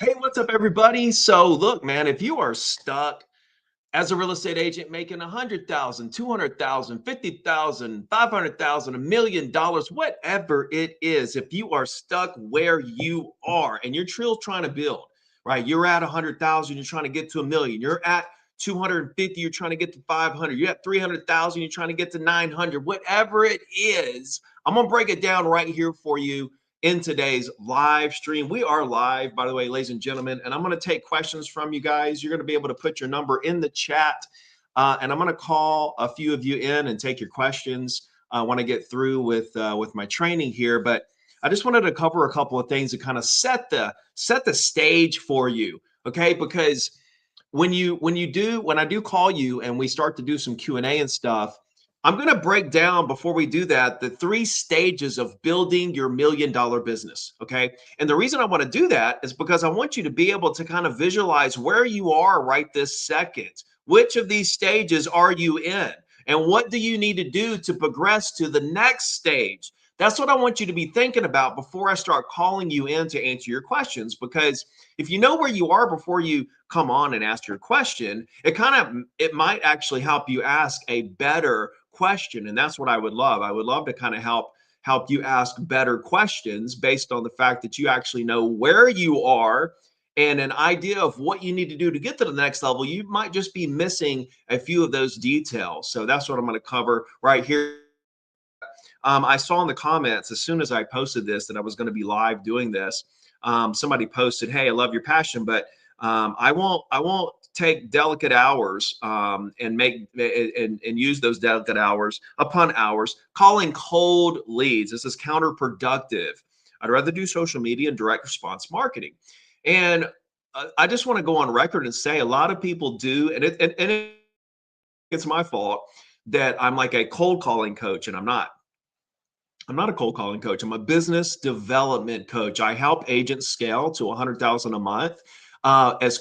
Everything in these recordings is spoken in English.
Hey, what's up, everybody? So, look, man, if you are stuck as a real estate agent making 100,000, 200,000, 50,000, 500,000, $1 million, whatever it is, if you are stuck where you are and you're still trying to build, right? You're at 100,000, you're trying to get to a million. You're at 250, you're trying to get to 500. You're at 300,000, you're trying to get to 900. Whatever it is, I'm going to break it down right here for you in today's live stream. We are live, by the way, ladies and gentlemen, and I'm going to take questions from you guys. You're going to be able to put your number in the chat, and I'm going to call a few of you in and take your questions. I want to get through with my training here, but I just wanted to cover a couple of things to kind of set the stage for you, okay? Because when I do call you and we start to do some Q&A and stuff, I'm going to break down before we do that the three stages of building your $1 million business. Okay. And the reason I want to do that is because I want you to be able to kind of visualize where you are right this second. Which of these stages are you in? And what do you need to do to progress to the next stage? That's what I want you to be thinking about before I start calling you in to answer your questions. Because if you know where you are before you come on and ask your question, it might actually help you ask a better question. And that's what I would love. I would love to kind of help you ask better questions based on the fact that you actually know where you are and an idea of what you need to do to get to the next level. You might just be missing a few of those details. So that's what I'm going to cover right here. I saw in the comments as soon as I posted this that I was going to be live doing this. Somebody posted, "Hey, I love your passion, but I won't take delicate hours and use those delicate hours upon hours calling cold leads. This is counterproductive. I'd rather do social media and direct response marketing." And I just want to go on record and say a lot of people do, and it's my fault that I'm like a cold calling coach, and I'm not. I'm not a cold calling coach. I'm a business development coach. I help agents scale to 100,000 a month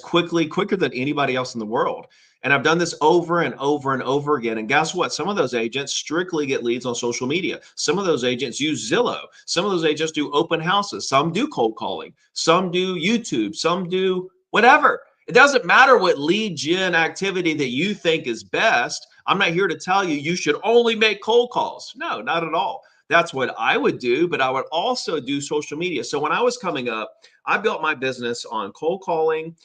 quicker than anybody else in the world. And I've done this over and over and over again. And guess what? Some of those agents strictly get leads on social media. Some of those agents use Zillow. Some of those agents do open houses. Some do cold calling. Some do YouTube. Some do whatever. It doesn't matter what lead gen activity that you think is best. I'm not here to tell you you should only make cold calls. No, not at all. That's what I would do, but I would also do social media. So when I was coming up, I built my business on cold calling,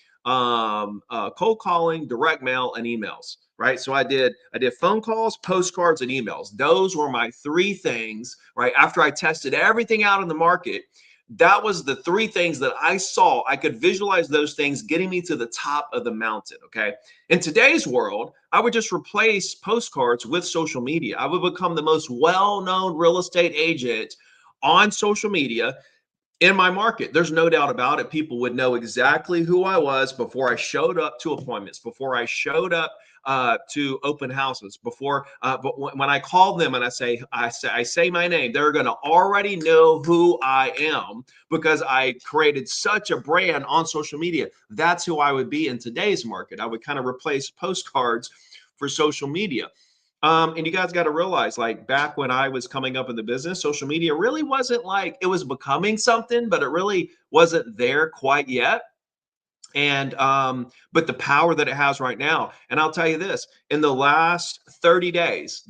direct mail, and emails. Right. So I did phone calls, postcards, and emails. Those were my three things. Right. After I tested everything out in the market, that was the three things that I saw. I could visualize those things getting me to the top of the mountain. Okay. In today's world, I would just replace postcards with social media. I would become the most well known real estate agent on social media in my market. There's no doubt about it. People would know exactly who I was before I showed up to appointments, before I showed up to open houses, but when I call them and I say my name, they're going to already know who I am because I created such a brand on social media. That's who I would be in today's market. I would kind of replace postcards for social media. And you guys got to realize, like back when I was coming up in the business, social media really wasn't like it was becoming something, but it really wasn't there quite yet. And but the power that it has right now, and I'll tell you this: in the last 30 days,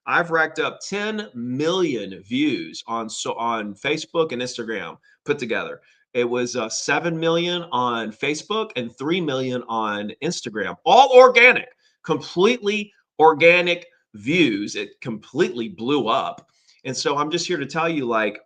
I've racked up 10 million views on Facebook and Instagram put together. It was 7 million on Facebook and 3 million on Instagram, all organic, completely organic views. It completely blew up. And so I'm just here to tell you, like,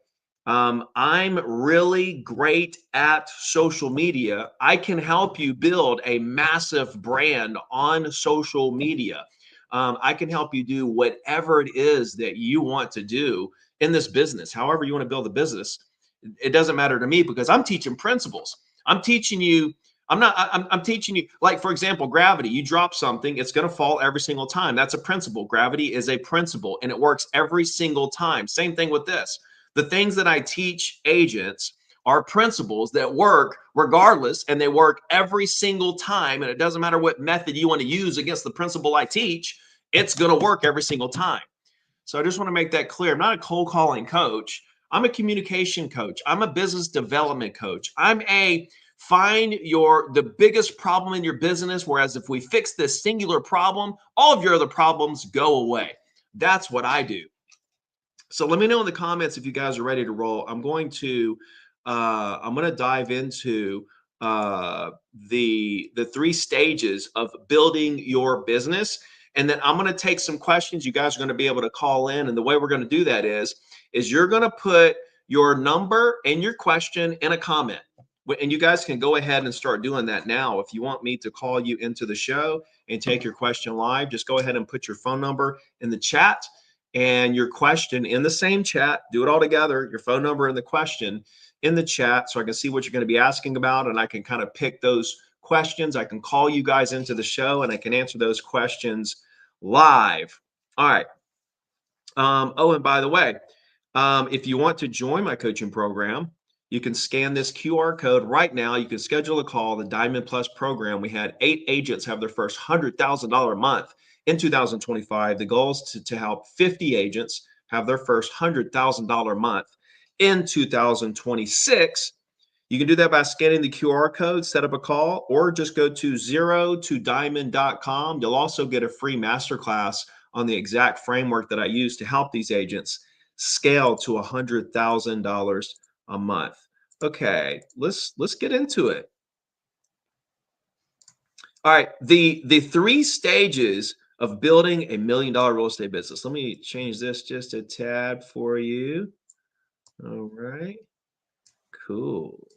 I'm really great at social media. I can help you build a massive brand on social media. I can help you do whatever it is that you want to do in this business, however you want to build a business. It doesn't matter to me because I'm teaching principles. I'm teaching you. I'm teaching you, like, for example, gravity. You drop something, it's going to fall every single time. That's a principle. Gravity is a principle and it works every single time. Same thing with this. The things that I teach agents are principles that work regardless, and they work every single time. And it doesn't matter what method you want to use against the principle I teach, it's going to work every single time. So I just want to make that clear. I'm not a cold calling coach. I'm a communication coach. I'm a business development coach. I'm a find the biggest problem in your business. Whereas if we fix this singular problem, all of your other problems go away. That's what I do. So let me know in the comments if you guys are ready to roll. I'm going to dive into the three stages of building your business, and then I'm going to take some questions. You guys are going to be able to call in, and the way we're going to do that is you're going to put your number and your question in a comment. And you guys can go ahead and start doing that now. If you want me to call you into the show and take your question live, just go ahead and put your phone number in the chat and your question in the same chat. Do it all together, your phone number and the question in the chat, so I can see what you're going to be asking about, and I can kind of pick those questions. I can call you guys into the show and I can answer those questions live. All right. Oh, and by the way, if you want to join my coaching program, you can scan this QR code right now. You can schedule a call. The Diamond Plus program, we had 8 agents have their first $100,000 a month in 2025. The goal is to help 50 agents have their first $100,000 month in 2026. You can do that by scanning the QR code, set up a call, or just go to zero2diamond.com. You'll also get a free masterclass on the exact framework that I use to help these agents scale to $100,000 a month. Okay, let's get into it. All right, the 3 stages of building $1 million real estate business. Let me change this just a tad for you. All right, cool.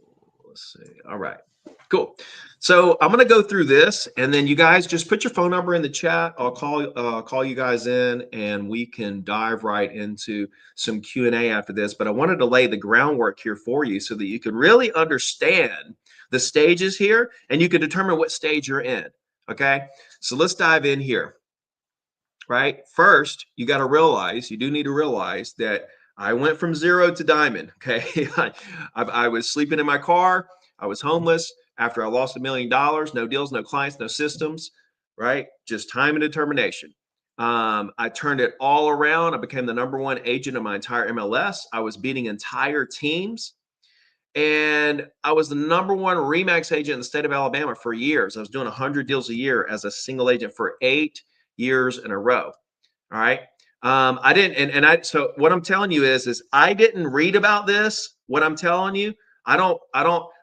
Let's see. All right, cool. So I'm going to go through this, and then you guys just put your phone number in the chat. I'll call you guys in, and we can dive right into some Q&A after this. But I wanted to lay the groundwork here for you so that you can really understand the stages here, and you can determine what stage you're in. Okay, so let's dive in here. Right, first you got to realize, you do need to realize that I went from 0 to diamond. Okay, I was sleeping in my car. I was homeless after I lost $1 million. No deals, no clients, no systems. Right, just time and determination. I turned it all around. I became the #1 agent of my entire MLS. I was beating entire teams, and I was the #1 Remax agent in the state of Alabama for years. I was doing 100 deals a year as a single agent for 8 years in a row. All right. I didn't, so what I'm telling you is I didn't read about this. What I'm telling you,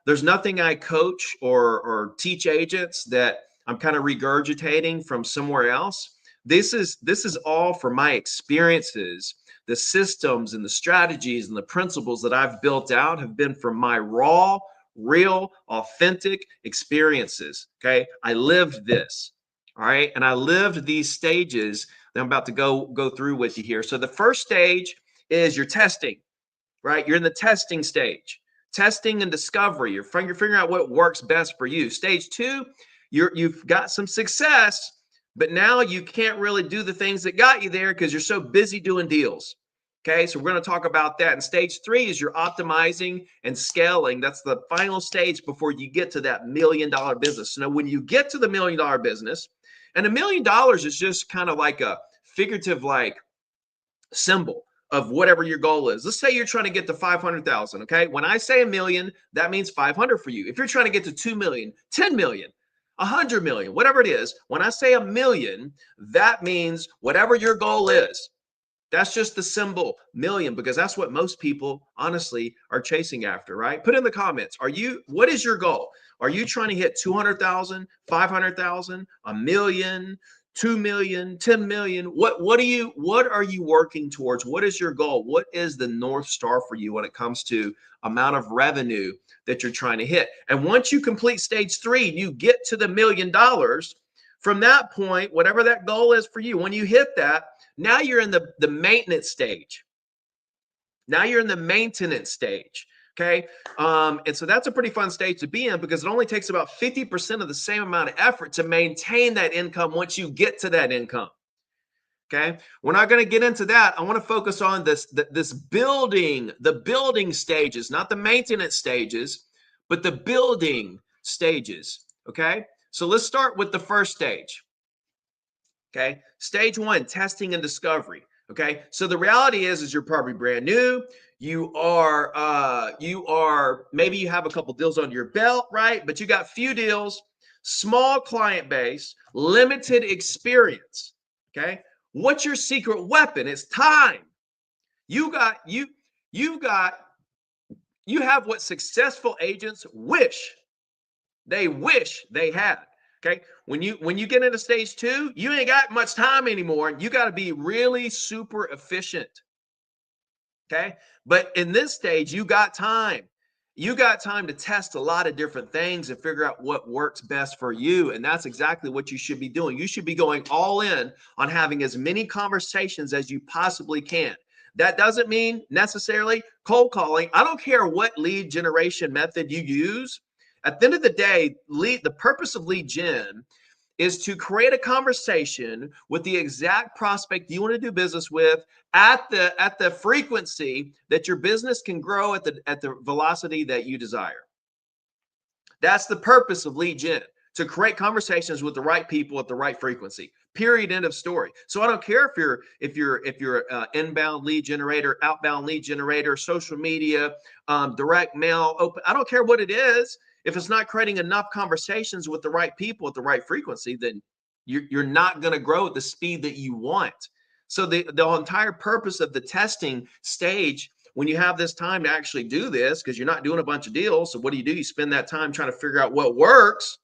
there's nothing I coach or teach agents that I'm kind of regurgitating from somewhere else. This is all from my experiences. The systems and the strategies and the principles that I've built out have been from my raw, real, authentic experiences. Okay. I lived this. All right. And I lived these stages that I'm about to go through with you here. So the first stage is your testing, right? You're in the testing stage, testing and discovery. You're figuring out what works best for you. Stage 2, you've got some success, but now you can't really do the things that got you there because you're so busy doing deals. Okay, so we're going to talk about that. And stage 3 is you're optimizing and scaling. That's the final stage before you get to that $1 million business. So now when you get to the $1 million business, and $1 million is just kind of like a figurative like symbol of whatever your goal is. Let's say you're trying to get to 500,000. Okay. When I say $1 million, that means 500 for you. If you're trying to get to 2 million, 10 million, 100 million, whatever it is, when I say $1 million, that means whatever your goal is. That's just the symbol million, because that's what most people honestly are chasing after, right? Put in the comments. What is your goal? Are you trying to hit 200,000, 500,000, a million, 2 million, 10 million? What are you working towards? What is your goal? What is the North Star for you when it comes to amount of revenue that you're trying to hit? And once you complete stage 3, you get to the $1 million. From that point, whatever that goal is for you, when you hit that, now you're in the maintenance stage. Now you're in the maintenance stage. Okay. And so that's a pretty fun stage to be in, because it only takes about 50% of the same amount of effort to maintain that income once you get to that income. Okay. We're not going to get into that. I want to focus on this building, the building stages, not the maintenance stages, but the building stages. Okay. So let's start with the first stage. Okay. Stage 1, testing and discovery. Okay. So the reality is you're probably brand new. you are maybe you have a couple deals on your belt, right? But you got few deals, small client base, limited experience. Okay. What's your secret weapon? It's time. You got you've got you have what successful agents wish they had. Okay. When you get into stage two, you ain't got much time anymore. You got to be really super efficient. Okay. But in this stage, you got time. You got time to test a lot of different things and figure out what works best for you. And that's exactly what you should be doing. You should be going all in on having as many conversations as you possibly can. That doesn't mean necessarily cold calling. I don't care what lead generation method you use. At the end of the day, the purpose of lead gen is to create a conversation with the exact prospect you want to do business with at the frequency that your business can grow at the velocity that you desire. That's the purpose of lead gen, to create conversations with the right people at the right frequency. Period. End of story. So I don't care if you're inbound lead generator, outbound lead generator, social media, direct mail, open. I don't care what it is. If it's not creating enough conversations with the right people at the right frequency, then you're not going to grow at the speed that you want. So the entire purpose of the testing stage, when you have this time to actually do this, because you're not doing a bunch of deals. So what do? You spend that time trying to figure out what works.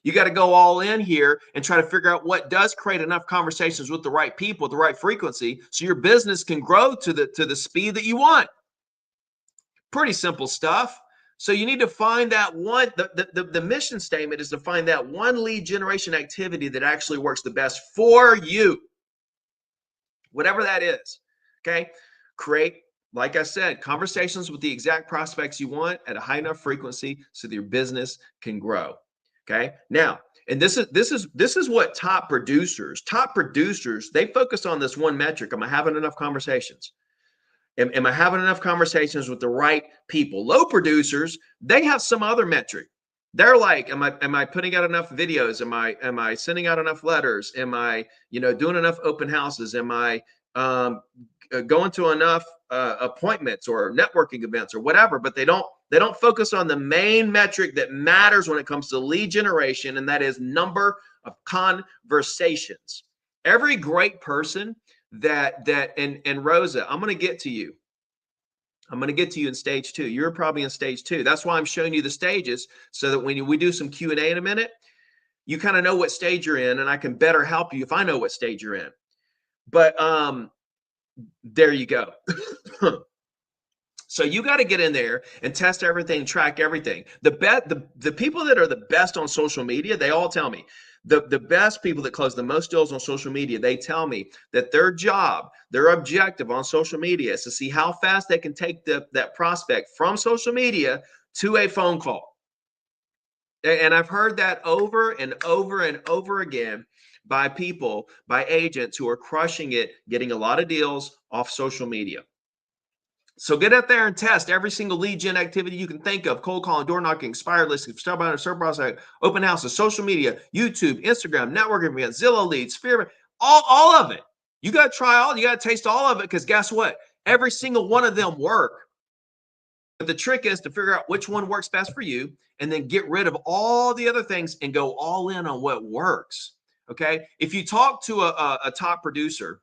You got to go all in here and try to figure out what does create enough conversations with the right people at the right frequency so your business can grow to the speed that you want. Pretty simple stuff. So you need to find that one, the mission statement is to find that one lead generation activity that actually works the best for you. Whatever that is. Okay. Create, like I said, conversations with the exact prospects you want at a high enough frequency so that your business can grow. Okay. Now, and this is what top producers, they focus on this one metric. Am I having enough conversations? Am I having enough conversations with the right people? Low producers, they have some other metric. They're like, am I putting out enough videos? Am I sending out enough letters? Am I, doing enough open houses? Am I going to enough appointments or networking events or whatever? But they don't focus on the main metric that matters when it comes to lead generation, and that is number of conversations. Every great person and Rosa, I'm going to get to you. I'm going to get to you in stage two. You're probably in stage two. That's why I'm showing you the stages, so that when we do some Q&A in a minute, you kind of know what stage you're in, and I can better help you if I know what stage you're in. But there you go. So you got to get in there and test everything, track everything. The people that are the best on social media, they all tell me, the best people that close the most deals on social media, they tell me that their job, their objective on social media is to see how fast they can take that prospect from social media to a phone call. And I've heard that over and over and over again by people, by agents who are crushing it, getting a lot of deals off social media. So get out there and test every single lead gen activity you can think of: cold calling, door knocking, expired listings, open houses, social media, YouTube, Instagram, networking events, Zillow leads, Sphere, all of it. You got to try all, you got to taste all of it, because guess what? Every single one of them work. But the trick is to figure out which one works best for you, and then get rid of all the other things and go all in on what works. Okay. If you talk to a top producer,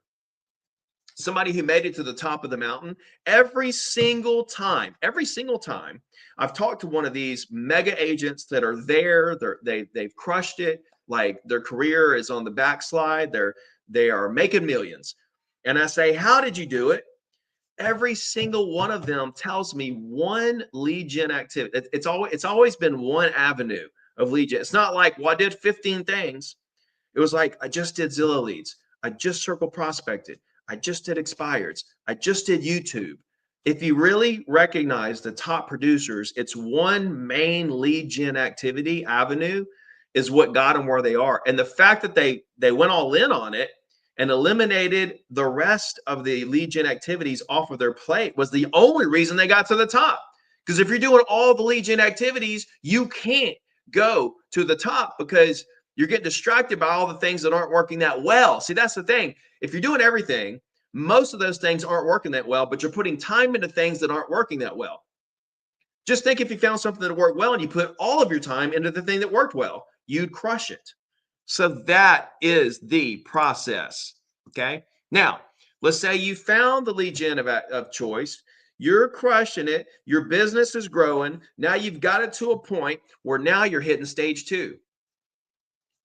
somebody who made it to the top of the mountain, every single time I've talked to one of these mega agents that are there, they've crushed it, like their career is on the backslide, they are making millions, and I say, how did you do it? Every single one of them tells me one lead gen activity. It's always been one avenue of lead gen. It's not like, well, I did 15 things. It was like, I just did Zillow leads, I just circle prospected, I just did expireds, I just did YouTube. If you really recognize the top producers, it's one main lead gen activity avenue is what got them where they are. And the fact that they went all in on it and eliminated the rest of the lead gen activities off of their plate was the only reason they got to the top. Because if you're doing all the lead gen activities, you can't go to the top, because you're getting distracted by all the things that aren't working that well. See, that's the thing. If you're doing everything, Most of those things aren't working that well, but you're putting time into things that aren't working that well. Just think if you found something that worked well and you put all of your time into the thing that worked well, you'd crush it. So that is the process. Okay. Now, let's say you found the lead gen of choice. You're crushing it. Your business is growing. Now you've got it to a point where now you're hitting stage two.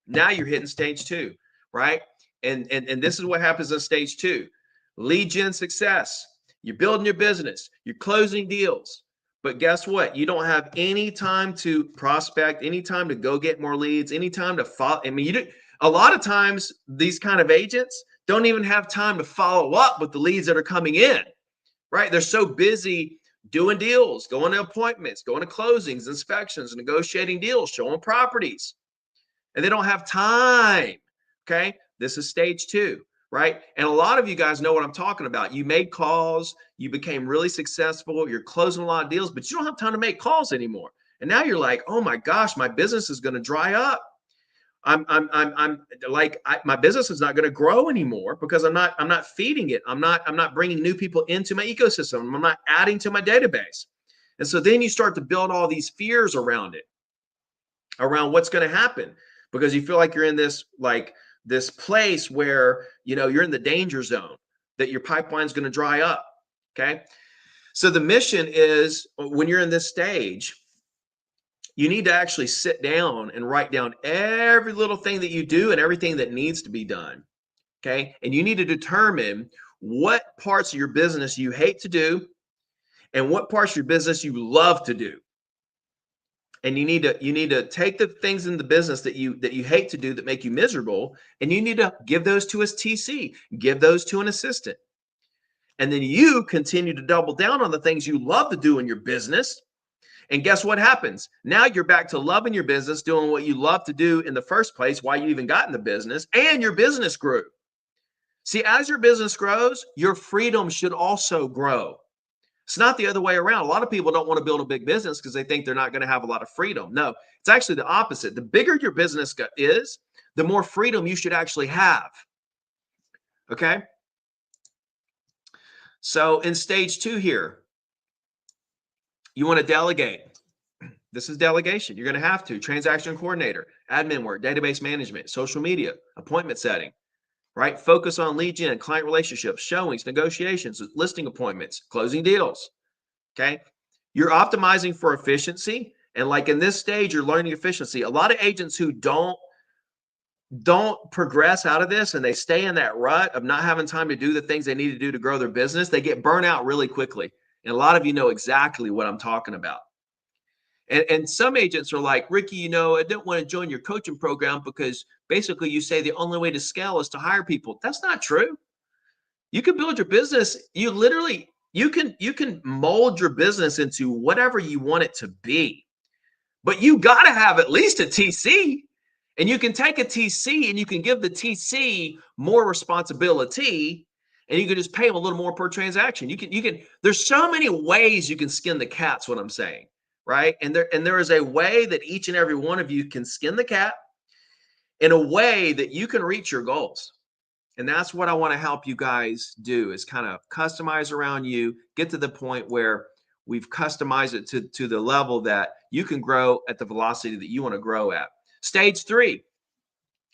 Now you're hitting stage two, right? And this is what happens in stage two. Lead gen success. You're building your business. You're closing deals. But guess what? You don't have any time to prospect, any time to go get more leads, any time to follow. I mean, a lot of times these kind of agents don't even have time to follow up with the leads that are coming in, right? They're so busy doing deals, going to appointments, going to closings, inspections, negotiating deals, showing properties, and they don't have time. Okay. This is stage two, right? And a lot of you guys know what I'm talking about. You made calls, you became really successful, you're closing a lot of deals, but you don't have time to make calls anymore. And now you're like, oh my gosh, my business is going to dry up. I'm like, my business is not going to grow anymore because I'm not feeding it. I'm not bringing new people into my ecosystem. I'm not adding to my database. And so then you start to build all these fears around it, around what's going to happen, because you feel like you're in this place where, you're in the danger zone, that your pipeline is going to dry up. Okay. So the mission is, when you're in this stage, you need to actually sit down and write down every little thing that you do and everything that needs to be done. Okay. And you need to determine what parts of your business you hate to do and what parts of your business you love to do. And you need to take the things in the business that you hate to do, that make you miserable, and you need to give those to a TC, give those to an assistant. And then you continue to double down on the things you love to do in your business. And guess what happens? Now you're back to loving your business, doing what you love to do in the first place, why you even got in the business, and your business grew. See, as your business grows, your freedom should also grow. It's not the other way around. A lot of people don't want to build a big business because they think they're not going to have a lot of freedom. No, it's actually the opposite. The bigger your business is, the more freedom you should actually have. Okay. So in stage two here, you want to delegate. This is delegation. You're going to have to. Transaction coordinator, admin work, database management, social media, appointment setting, right? Focus on lead gen, client relationships, showings, negotiations, listing appointments, closing deals. Okay. You're optimizing for efficiency. And like in this stage, you're learning efficiency. A lot of agents who don't progress out of this and they stay in that rut of not having time to do the things they need to do to grow their business, they get burnt out really quickly. And a lot of you know exactly what I'm talking about. And some agents are like, Ricky, I didn't want to join your coaching program because basically you say the only way to scale is to hire people. That's not true. You can build your business. You can mold your business into whatever you want it to be, but you got to have at least a TC. And you can take a TC and you can give the TC more responsibility, and you can just pay them a little more per transaction. You can, there's so many ways you can skin the cat's what I'm saying, right? And there is a way that each and every one of you can skin the cat in a way that you can reach your goals. And that's what I want to help you guys do, is kind of customize around you, get to the point where we've customized it to the level that you can grow at the velocity that you want to grow at. Stage three,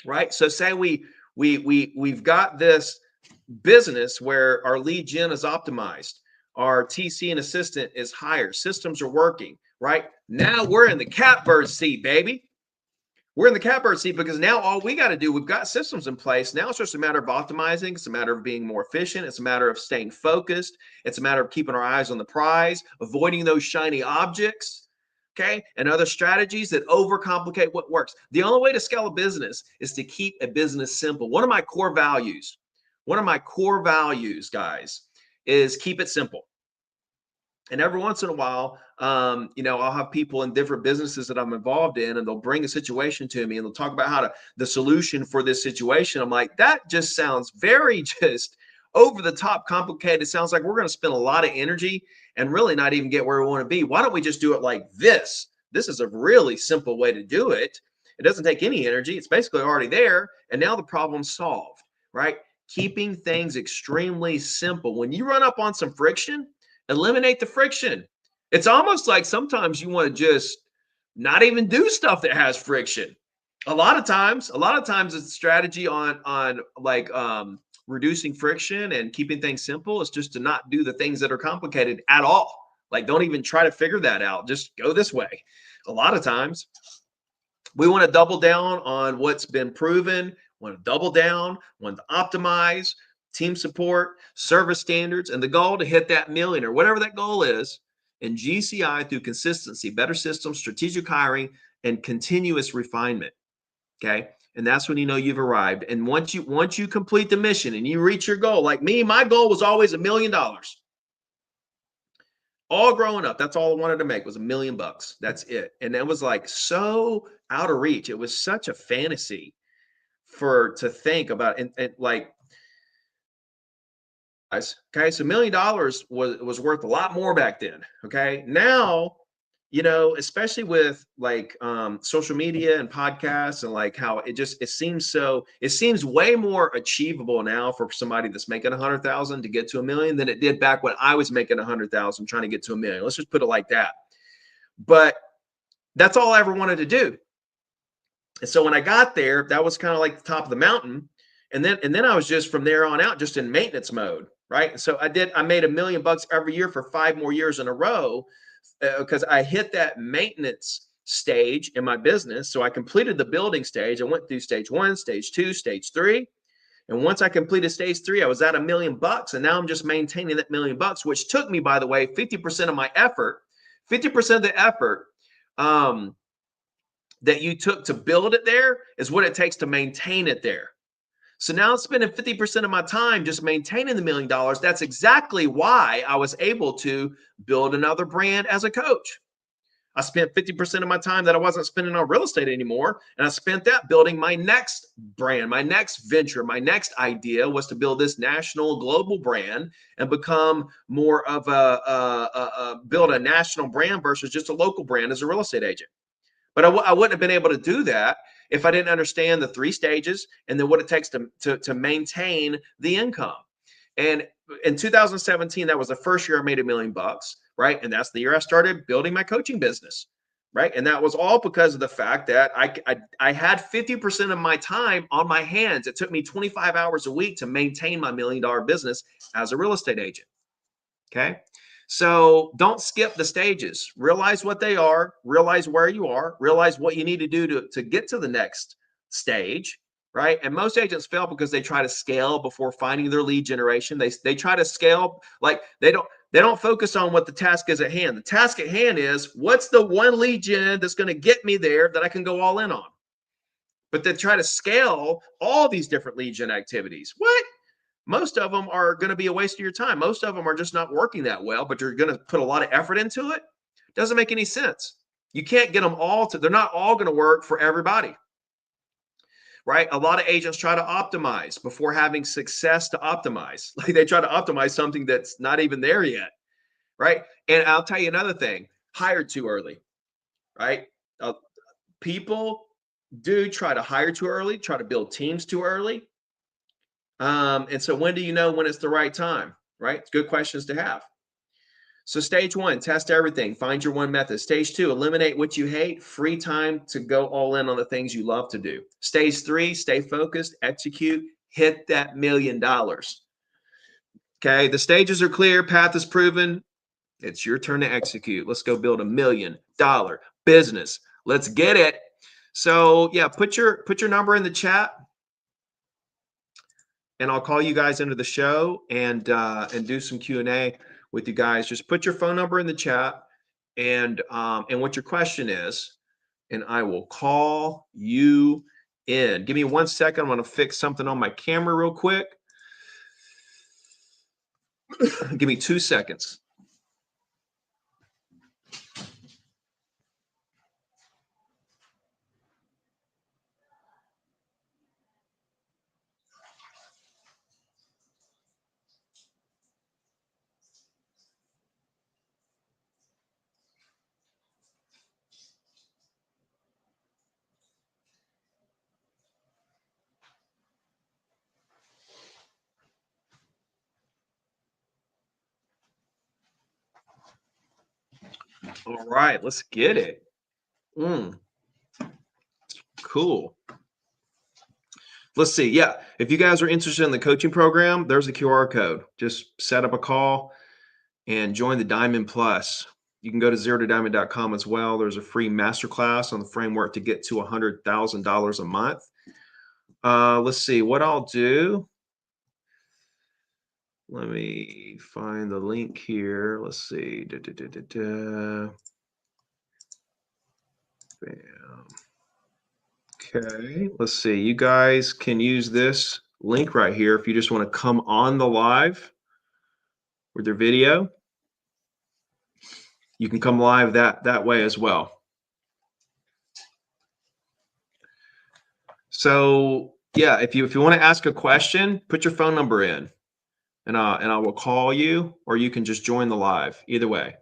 right? So say we've got this business where our lead gen is optimized, our TC and assistant is hired, systems are working, right? Now we're in the catbird seat, baby. We're in the catbird seat because now all we got to do, we've got systems in place. Now it's just a matter of optimizing. It's a matter of being more efficient. It's a matter of staying focused. It's a matter of keeping our eyes on the prize, avoiding those shiny objects. Okay. And other strategies that overcomplicate what works. The only way to scale a business is to keep a business simple. One of my core values, guys, is keep it simple. And every once in a while, I'll have people in different businesses that I'm involved in, and they'll bring a situation to me and they'll talk about the solution for this situation. I'm like, that just sounds very just over the top complicated. It sounds like we're going to spend a lot of energy and really not even get where we want to be. Why don't we just do it like this? This is a really simple way to do it. It doesn't take any energy. It's basically already there. And now the problem's solved, right? keeping things extremely simple. When you run up on some friction, eliminate the friction. It's almost like sometimes you want to just not even do stuff that has friction. A lot of times it's strategy on like reducing friction and keeping things simple is just to not do the things that are complicated at all. Like don't even try to figure that out. Just go this way. A lot of times we want to double down on what's been proven, want to double down, want to optimize team support, service standards, and the goal to hit that million or whatever that goal is in GCI through consistency, better systems, strategic hiring, and continuous refinement. Okay. And that's when you know you've arrived. And once you complete the mission and you reach your goal, like me, my goal was always $1 million. All growing up, that's all I wanted to make was $1 million. That's it. And it was like so out of reach. It was such a fantasy for to think about. And like, okay, so $1 million was worth a lot more back then. Okay. Now, especially with like social media and podcasts and like how it seems way more achievable now for somebody that's making 100,000 to get to 1 million than it did back when I was making 100,000 trying to get to 1 million. Let's just put it like that. But that's all I ever wanted to do. And so when I got there, that was kind of like the top of the mountain. And then I was just from there on out just in maintenance mode, right? And so I made $1 million every year for 5 more years in a row because I hit that maintenance stage in my business. So I completed the building stage. I went through stage 1, stage 2, stage 3. And once I completed stage 3, I was at $1 million. And now I'm just maintaining that $1 million, which took me, by the way, 50% of my effort, 50% of the effort that you took to build it there is what it takes to maintain it there. So now I'm spending 50% of my time just maintaining the $1 million. That's exactly why I was able to build another brand as a coach. I spent 50% of my time that I wasn't spending on real estate anymore. And I spent that building my next brand, my next venture, my next idea was to build this national global brand and become more of build a national brand versus just a local brand as a real estate agent. But I wouldn't have been able to do that if I didn't understand the 3 stages and then what it takes to maintain the income. And in 2017, that was the first year I made $1 million, right? And that's the year I started building my coaching business, right? And that was all because of the fact that I had 50% of my time on my hands. It took me 25 hours a week to maintain my $1 million business as a real estate agent. Okay. So don't skip the stages. Realize what they are, realize where you are, realize what you need to do to get to the next stage, right? And most agents fail because they try to scale before finding their lead generation. They try to scale like they don't focus on what the task is at hand. The task at hand is what's the one lead gen that's going to get me there that I can go all in on. But they try to scale all these different lead gen activities. What? Most of them are going to be a waste of your time. Most of them are just not working that well, but you're going to put a lot of effort into it. Doesn't make any sense. You can't get them all they're not all going to work for everybody, right? A lot of agents try to optimize before having success to optimize. Like they try to optimize something that's not even there yet, right? And I'll tell you another thing, hire too early, right? Uh, People do try to hire too early, try to build teams too early. And so when do you know when it's the right time, right? It's good questions to have. So stage 1, test everything. Find your one method. Stage 2, eliminate what you hate. Free time to go all in on the things you love to do. Stage 3, stay focused, execute, hit that $1 million. Okay, the stages are clear, path is proven. It's your turn to execute. Let's go build $1 million business. Let's get it. So yeah, put your number in the chat, and I'll call you guys into the show and do some Q&A with you guys. Just put your phone number in the chat and what your question is, and I will call you in. Give me 1 second. I'm going to fix something on my camera real quick. Give me 2 seconds. All right, let's get it. Cool. Let's see. Yeah. If you guys are interested in the coaching program, there's a QR code. Just set up a call and join the Diamond Plus. You can go to zero2diamond.com as well. There's a free masterclass on the framework to get to $100,000 a month. Let's see what I'll do. Let me find the link here. Let's see. Bam. Okay, let's see. You guys can use this link right here if you just want to come on the live with your video. You can come live that way as well. So yeah, if you want to ask a question, put your phone number in, and I will call you, or you can just join the live. Either way.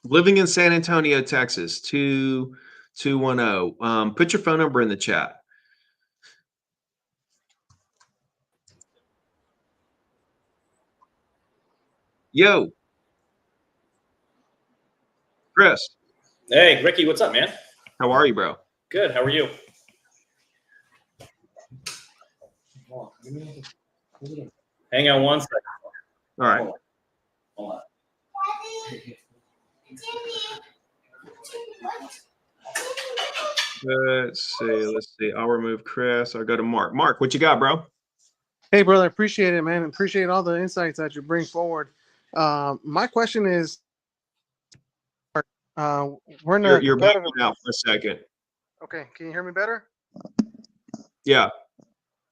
Living in San Antonio, Texas, 2210. Put your phone number in the chat. Yo, Chris. Hey, Ricky, what's up, man? How are you, bro? Good. How are you? Hang on one second. All right. Hold on. Let's see. I'll remove Chris. I'll go to Mark. Mark, what you got, bro? Hey, brother, appreciate it, man. Appreciate all the insights that you bring forward. My question is, we're in You're backing out for a second. Okay, can you hear me better? Yeah.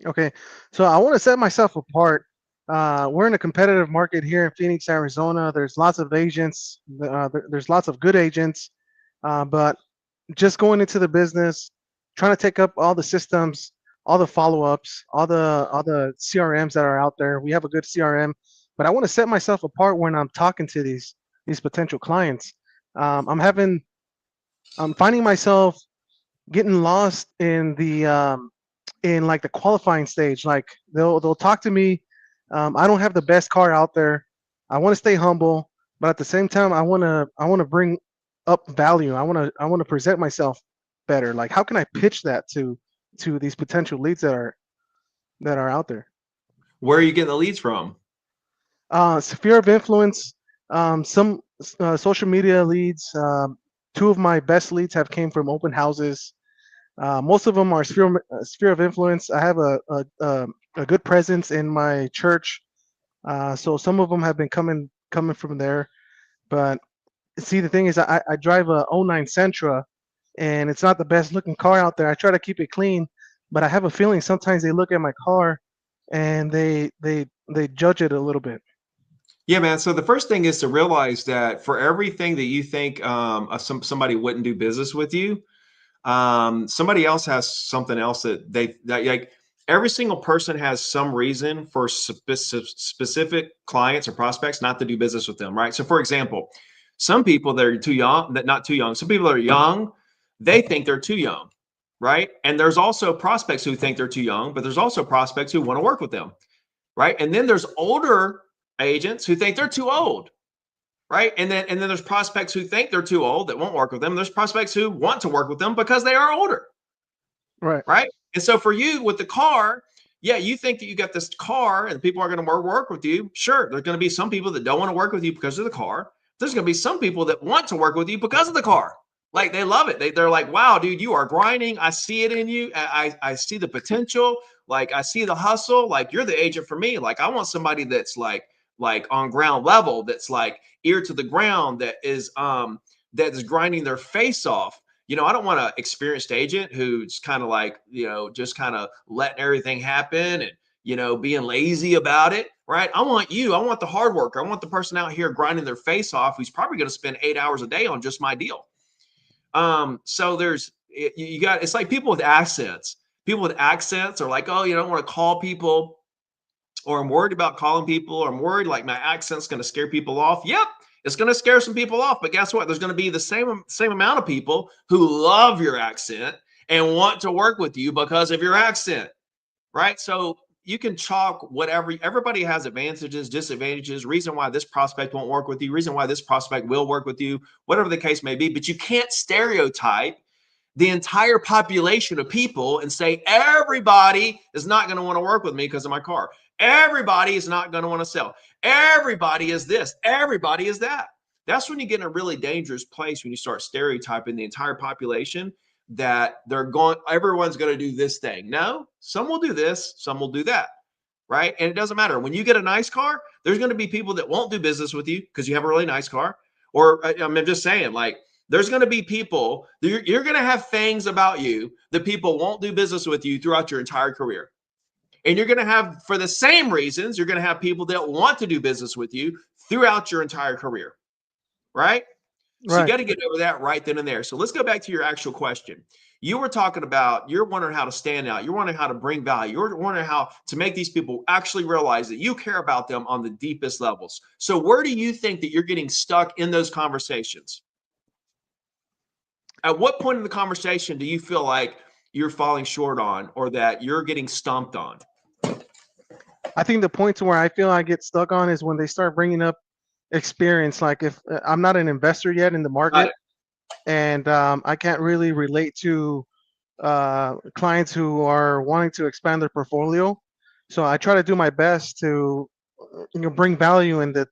Okay, so I want to set myself apart. We're in a competitive market here in Phoenix, Arizona. There's lots of agents. There's lots of good agents, but just going into the business, trying to take up all the systems, all the follow-ups, all the CRMs that are out there. We have a good CRM, but I want to set myself apart when I'm talking to these potential clients. I'm finding myself getting lost in the in like the qualifying stage. Like they'll talk to me. I don't have the best car out there. I want to stay humble, but at the same time, I want to bring up value. I want to present myself better. Like, how can I pitch that to these potential leads that are out there? Where are you getting the leads from? Sphere of influence. Some social media leads. Two of my best leads have came from open houses. Most of them are sphere of influence. I have a good presence in my church, so some of them have been coming from there. But see, the thing is, I drive a '09 Sentra, and it's not the best looking car out there. I try to keep it clean, but I have a feeling sometimes they look at my car and they judge it a little bit. Yeah, man. So the first thing is to realize that for everything that you think somebody wouldn't do business with you, somebody else has something else that like every single person has some reason for specific clients or prospects not to do business with them, right? So for example, some people that are too young, that not too young, some people that are young, they think they're too young, right? And there's also prospects who think they're too young, but there's also prospects who want to work with them, right? And then there's older agents who think they're too old, right? And then there's prospects who think they're too old that won't work with them. There's prospects who want to work with them because they are older, right? And so for you with the car, yeah, you think that you got this car and people are going to work with you. Sure, there's going to be some people that don't want to work with you because of the car. There's going to be some people that want to work with you because of the car. Like they love it. They're like, wow, dude, you are grinding. I see it in you. I see the potential. Like I see the hustle. Like you're the agent for me. Like I want somebody that's like on ground level, that's like ear to the ground, that is grinding their face off. You know, I don't want an experienced agent who's kind of like, you know, just kind of letting everything happen and, you know, being lazy about it, right? I want the hard worker. I want the person out here grinding their face off who's probably going to spend 8 hours a day on just my deal. So it's like people with accents. People with accents are like, oh, you don't want to call people, or I'm worried about calling people, or I'm worried like my accent's going to scare people off. Yep. It's going to scare some people off, but guess what? There's going to be the same amount of people who love your accent and want to work with you because of your accent, right? So you can chalk whatever. Everybody has advantages, disadvantages, reason why this prospect won't work with you, reason why this prospect will work with you, whatever the case may be. But you can't stereotype the entire population of people and say everybody is not going to want to work with me because of my car. Everybody is not going to want to sell. Everybody is this. Everybody is that. That's when you get in a really dangerous place, when you start stereotyping the entire population that everyone's going to do this thing. No, some will do this, some will do that, right? And it doesn't matter. When you get a nice car, there's going to be people that won't do business with you because you have a really nice car. Or I'm just saying, like, there's going to be people, you're going to have things about you that people won't do business with you throughout your entire career. And you're going to have, for the same reasons, you're going to have people that want to do business with you throughout your entire career, right? So you got to get over that right then and there. So let's go back to your actual question. You were talking about, you're wondering how to stand out. You're wondering how to bring value. You're wondering how to make these people actually realize that you care about them on the deepest levels. So where do you think that you're getting stuck in those conversations? At what point in the conversation do you feel like you're falling short on, or that you're getting stumped on? I think the point to where I feel I get stuck on is when they start bringing up experience. Like, if I'm not an investor yet in the market, and I can't really relate to clients who are wanting to expand their portfolio, so I try to do my best to bring value in the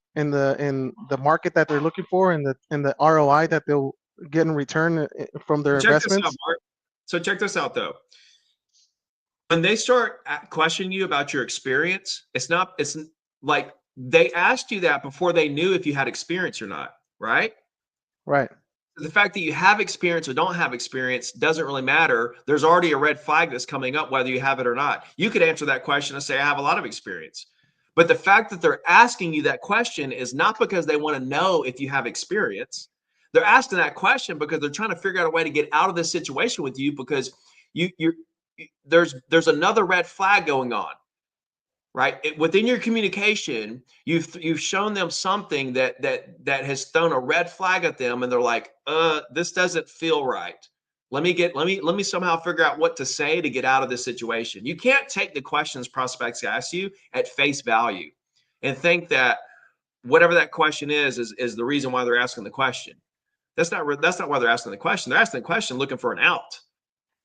market that they're looking for, and the ROI that they'll get in return from their investments. So check this out, though. When they start questioning you about your experience, it's like they asked you that before they knew if you had experience or not, right? Right. The fact that you have experience or don't have experience doesn't really matter. There's already a red flag that's coming up, whether you have it or not. You could answer that question and say, I have a lot of experience. But the fact that they're asking you that question is not because they want to know if you have experience. They're asking that question because they're trying to figure out a way to get out of this situation with you, because there's another red flag going on, right? Within your communication, you've shown them something that has thrown a red flag at them, and they're like, this doesn't feel right. Let me somehow figure out what to say to get out of this situation. You can't take the questions prospects ask you at face value and think that whatever that question is the reason why they're asking the question. That's not why they're asking the question. They're asking the question looking for an out.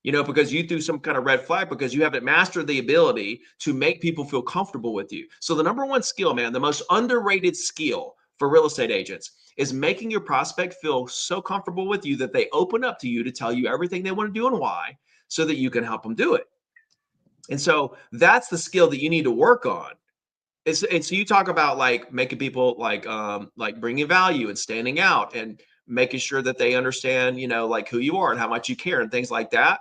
Because you threw some kind of red flag, because you haven't mastered the ability to make people feel comfortable with you. So the number one skill, man, the most underrated skill for real estate agents is making your prospect feel so comfortable with you that they open up to you to tell you everything they want to do and why, so that you can help them do it. And so that's the skill that you need to work on. And so you talk about like making people like bringing value and standing out and making sure that they understand, like who you are and how much you care and things like that.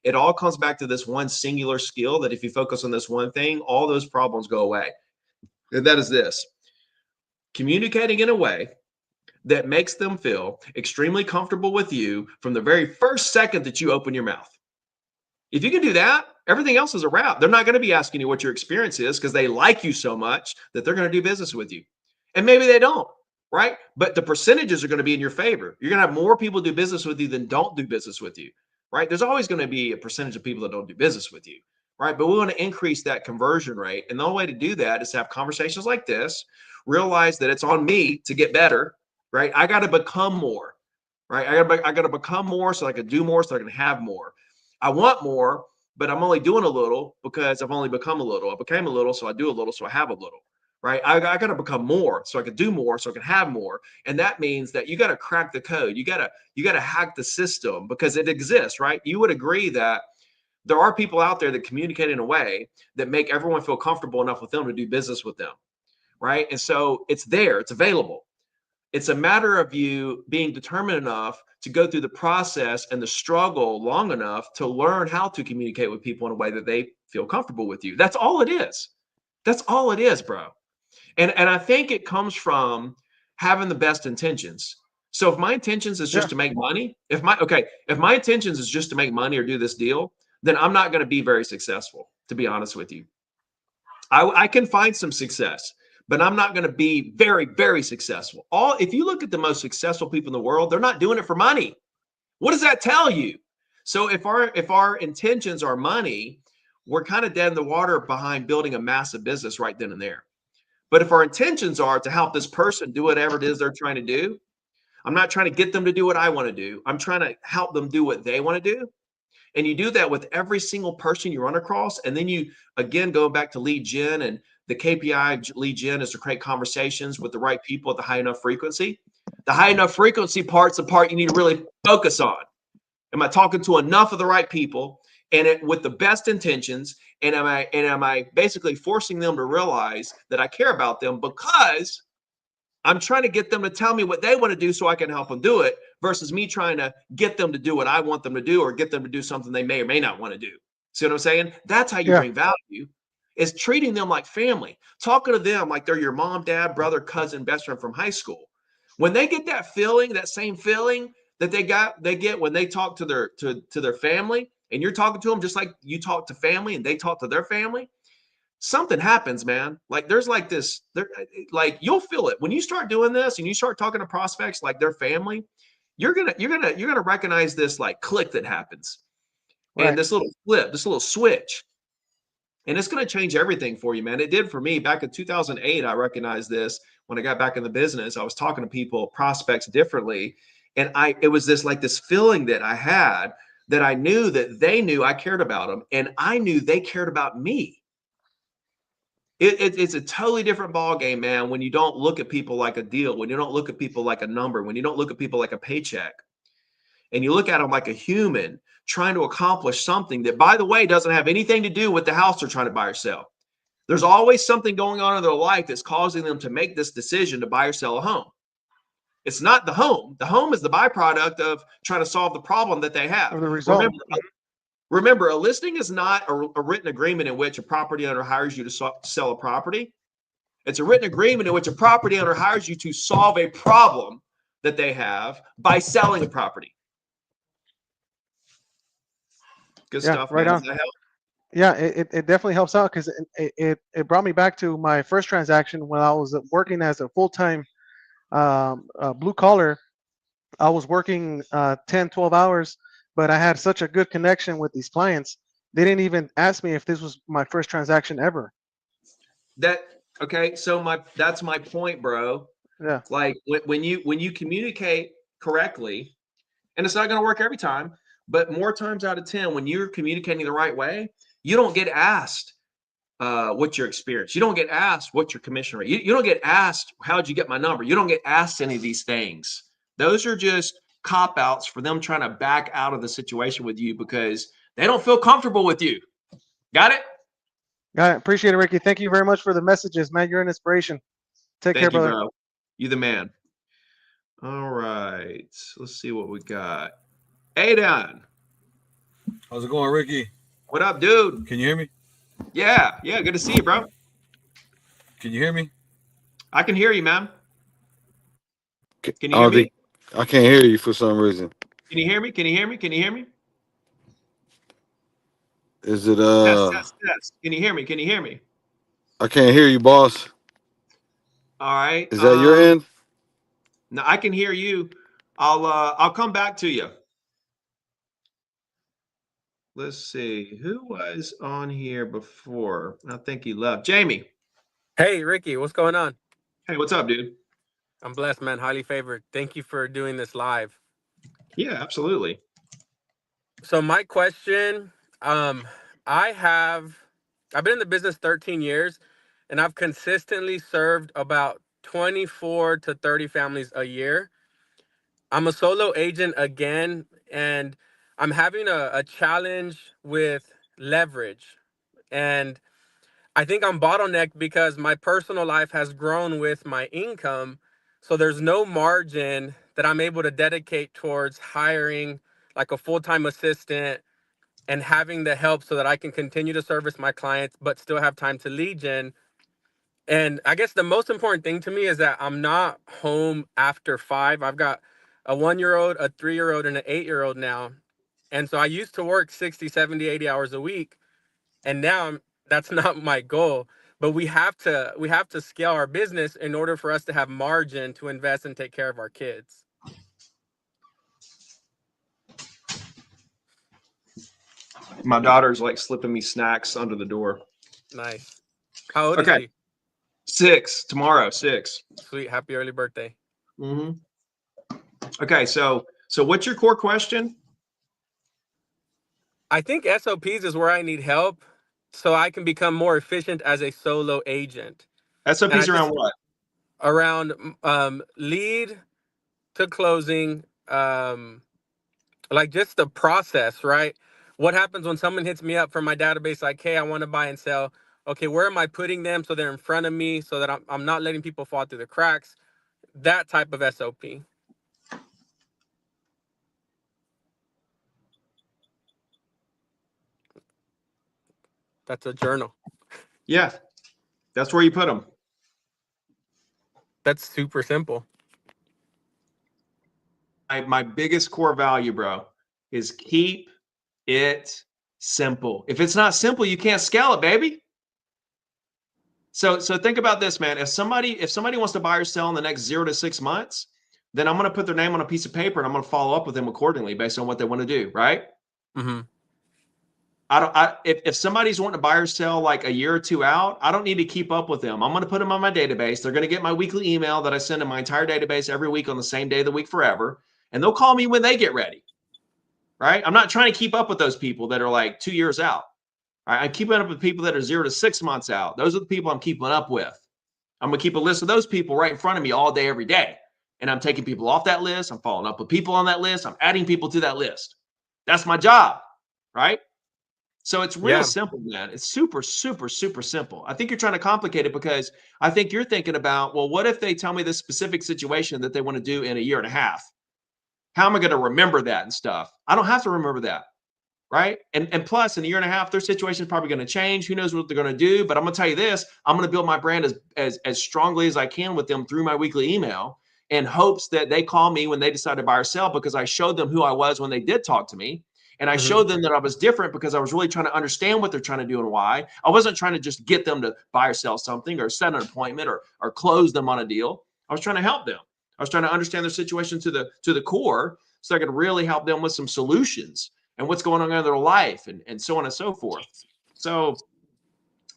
It all comes back to this one singular skill that if you focus on this one thing, all those problems go away. And that is this: communicating in a way that makes them feel extremely comfortable with you from the very first second that you open your mouth. If you can do that, everything else is a wrap. They're not going to be asking you what your experience is, because they like you so much that they're going to do business with you. And maybe they don't, right? But the percentages are going to be in your favor. You're going to have more people do business with you than don't do business with you, right? There's always going to be a percentage of people that don't do business with you, right? But we want to increase that conversion rate. And the only way to do that is to have conversations like this, realize that it's on me to get better, right? I got to become more, right? I got to become more so I can do more, so I can have more. I want more, but I'm only doing a little because I've only become a little. I became a little, so I do a little, so I have a little, right? I got to become more so I can do more, so I can have more. And that means that you got to crack the code. You got to hack the system, because it exists, right? You would agree that there are people out there that communicate in a way that make everyone feel comfortable enough with them to do business with them, right? And so it's there, it's available. It's a matter of you being determined enough to go through the process and the struggle long enough to learn how to communicate with people in a way that they feel comfortable with you. That's all it is. That's all it is, bro. And I think it comes from having the best intentions. So if my intentions is just to make money, if my intentions is just to make money or do this deal, then I'm not going to be very successful, to be honest with you. I can find some success, but I'm not going to be very, very successful. If you look at the most successful people in the world, they're not doing it for money. What does that tell you? So if our intentions are money, we're kind of dead in the water behind building a massive business right then and there. But if our intentions are to help this person do whatever it is they're trying to do, I'm not trying to get them to do what I want to do. I'm trying to help them do what they want to do. And you do that with every single person you run across. And then you, again, go back to lead gen, and the KPI lead gen is to create conversations with the right people at the high enough frequency. The high enough frequency part's the part you need to really focus on. Am I talking to enough of the right people and with the best intentions? And am I basically forcing them to realize that I care about them because I'm trying to get them to tell me what they want to do so I can help them do it, versus me trying to get them to do what I want them to do or get them to do something they may or may not want to do. See what I'm saying? That's how you bring value, is treating them like family, talking to them like they're your mom, dad, brother, cousin, best friend from high school. When they get that feeling, that same feeling that they get when they talk to their family, and you're talking to them just like you talk to family and they talk to their family, something happens, man. Like there's like this, like you'll feel it when you start doing this and you start talking to prospects like their family. You're gonna recognize this like click that happens, and this little flip, this little switch, and it's gonna change everything for you, man. It did for me back in 2008. I recognized this when I got back in the business. I was talking to people, prospects differently, and it was this feeling that I had, that I knew that they knew I cared about them, and I knew they cared about me. It's a totally different ball game, man, when you don't look at people like a deal, when you don't look at people like a number, when you don't look at people like a paycheck, and you look at them like a human trying to accomplish something that, by the way, doesn't have anything to do with the house they're trying to buy or sell. There's always something going on in their life that's causing them to make this decision to buy or sell a home. It's not the home. The home is the byproduct of trying to solve the problem that they have. Or the result. Remember, a listing is not a written agreement in which a property owner hires you to sell a property. It's a written agreement in which a property owner hires you to solve a problem that they have by selling a property. Good stuff, right man. on. Yeah, it definitely helps out, because it brought me back to my first transaction when I was working as a full-time blue collar. I was working 10, 12 hours, but I had such a good connection with these clients. They didn't even ask me if this was my first transaction ever. Okay, so that's my point, bro. Yeah. Like when you communicate correctly, and it's not going to work every time, but more times out of 10, when you're communicating the right way, you don't get asked what's your experience. You don't get asked what's your commission rate. You don't get asked how'd you get my number. You don't get asked any of these things. Those are just cop-outs for them trying to back out of the situation with you because they don't feel comfortable with you. Got it? Got it. Appreciate it, Ricky. Thank you very much for the messages, man. You're an inspiration. Take care, brother. Bro. You the man. All right. Let's see what we got. Aidan. How's it going, Ricky? What up, dude? Can you hear me? Yeah. Good to see you, bro. Can you hear me? I can hear you, man. Can you hear me? I can't hear you for some reason. Can you hear me? Can you hear me? Can you hear me? Is it Test. Can you hear me? Can you hear me? I can't hear you, boss. All right. Is that your end? No, I can hear you. I'll come back to you. Let's see. Who was on here before? I think he left. Jamie. Hey, Ricky, what's going on? Hey, what's up, dude? I'm blessed, man. Highly favored. Thank you for doing this live. Yeah, absolutely. So my question, I've been in the business 13 years, and I've consistently served about 24 to 30 families a year. I'm a solo agent again, and I'm having a challenge with leverage. And I think I'm bottlenecked because my personal life has grown with my income. So there's no margin that I'm able to dedicate towards hiring like a full-time assistant and having the help so that I can continue to service my clients, but still have time to lead gen. And I guess the most important thing to me is that I'm not home after 5. I've got a 1-year-old, a 3-year-old, and an 8-year-old now. And so I used to work 60, 70, 80 hours a week. And now that's not my goal. but we have to scale our business in order for us to have margin to invest and take care of our kids. My daughter's like slipping me snacks under the door. Nice. How old Okay. is she? 6 tomorrow, 6. Sweet. Happy early birthday. Mm-hmm. Okay, so what's your core question? I think SOPs is where I need help so I can become more efficient as a solo agent. SOPs And I around just- what? Around lead to closing, like just the process, right? What happens when someone hits me up from my database like, hey, I want to buy and sell. Okay, where am I putting them so they're in front of me so that I'm not letting people fall through the cracks? That type of SOP. That's a journal. Yeah, that's where you put them. That's super simple. My biggest core value, bro, is keep it simple. If it's not simple, you can't scale it, baby. So think about this, man. If somebody wants to buy or sell in the next 0 to 6 months, then I'm going to put their name on a piece of paper and I'm going to follow up with them accordingly based on what they want to do, right? Mm-hmm. If somebody's wanting to buy or sell like a year or 2 out, I don't need to keep up with them. I'm going to put them on my database. They're going to get my weekly email that I send to my entire database every week on the same day of the week forever. And they'll call me when they get ready, right? I'm not trying to keep up with those people that are like 2 years out. All right? I'm keeping up with people that are 0 to 6 months out. Those are the people I'm keeping up with. I'm going to keep a list of those people right in front of me all day, every day. And I'm taking people off that list. I'm following up with people on that list. I'm adding people to that list. That's my job, right? So it's real simple, man. It's super, super, super simple. I think you're trying to complicate it because I think you're thinking about, well, what if they tell me this specific situation that they want to do in a year and a half? How am I going to remember that and stuff? I don't have to remember that, right? And plus, in a year and a half, their situation is probably going to change. Who knows what they're going to do? But I'm going to tell you this: I'm going to build my brand as strongly as I can with them through my weekly email, in hopes that they call me when they decide to buy or sell, because I showed them who I was when they did talk to me. And I showed them that I was different because I was really trying to understand what they're trying to do and why. I wasn't trying to just get them to buy or sell something or set an appointment or close them on a deal. I was trying to help them. I was trying to understand their situation to the core so I could really help them with some solutions and what's going on in their life and so on and so forth. So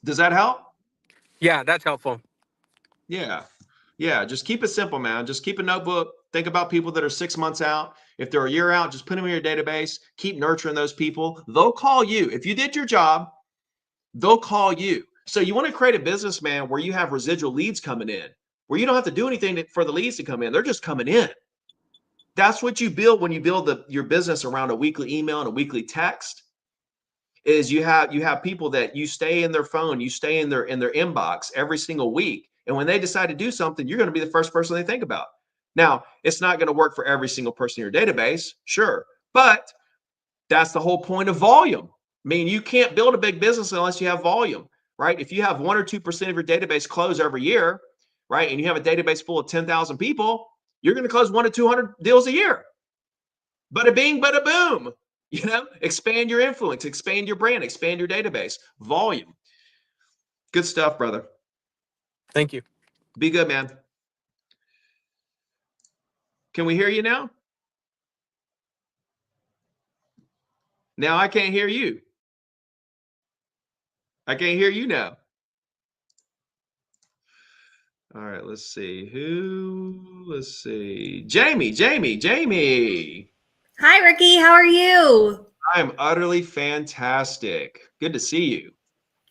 does that help? Yeah, that's helpful. Yeah. Yeah. Just keep it simple, man. Just keep a notebook. Think about people that are 6 months out. If they're a year out, just put them in your database. Keep nurturing those people. They'll call you. If you did your job, they'll call you. So you want to create a business, man, where you have residual leads coming in, where you don't have to do anything for the leads to come in. They're just coming in. That's what you build when you build your business around a weekly email and a weekly text. Is you have people that you stay in their phone, you stay in their inbox every single week. And when they decide to do something, you're going to be the first person they think about. Now, it's not going to work for every single person in your database, sure. But that's the whole point of volume. I mean, you can't build a big business unless you have volume, right? If you have 1 or 2% of your database close every year, right, and you have a database full of 10,000 people, you're going to close 1 to 200 deals a year. Bada bing, bada boom. You know, expand your influence, expand your brand, expand your database, volume. Good stuff, brother. Thank you. Be good, man. Can we hear you now? Now I can't hear you. I can't hear you now. All right, let's see. Let's see. Jamie. Hi, Ricky. How are you? I'm utterly fantastic. Good to see you.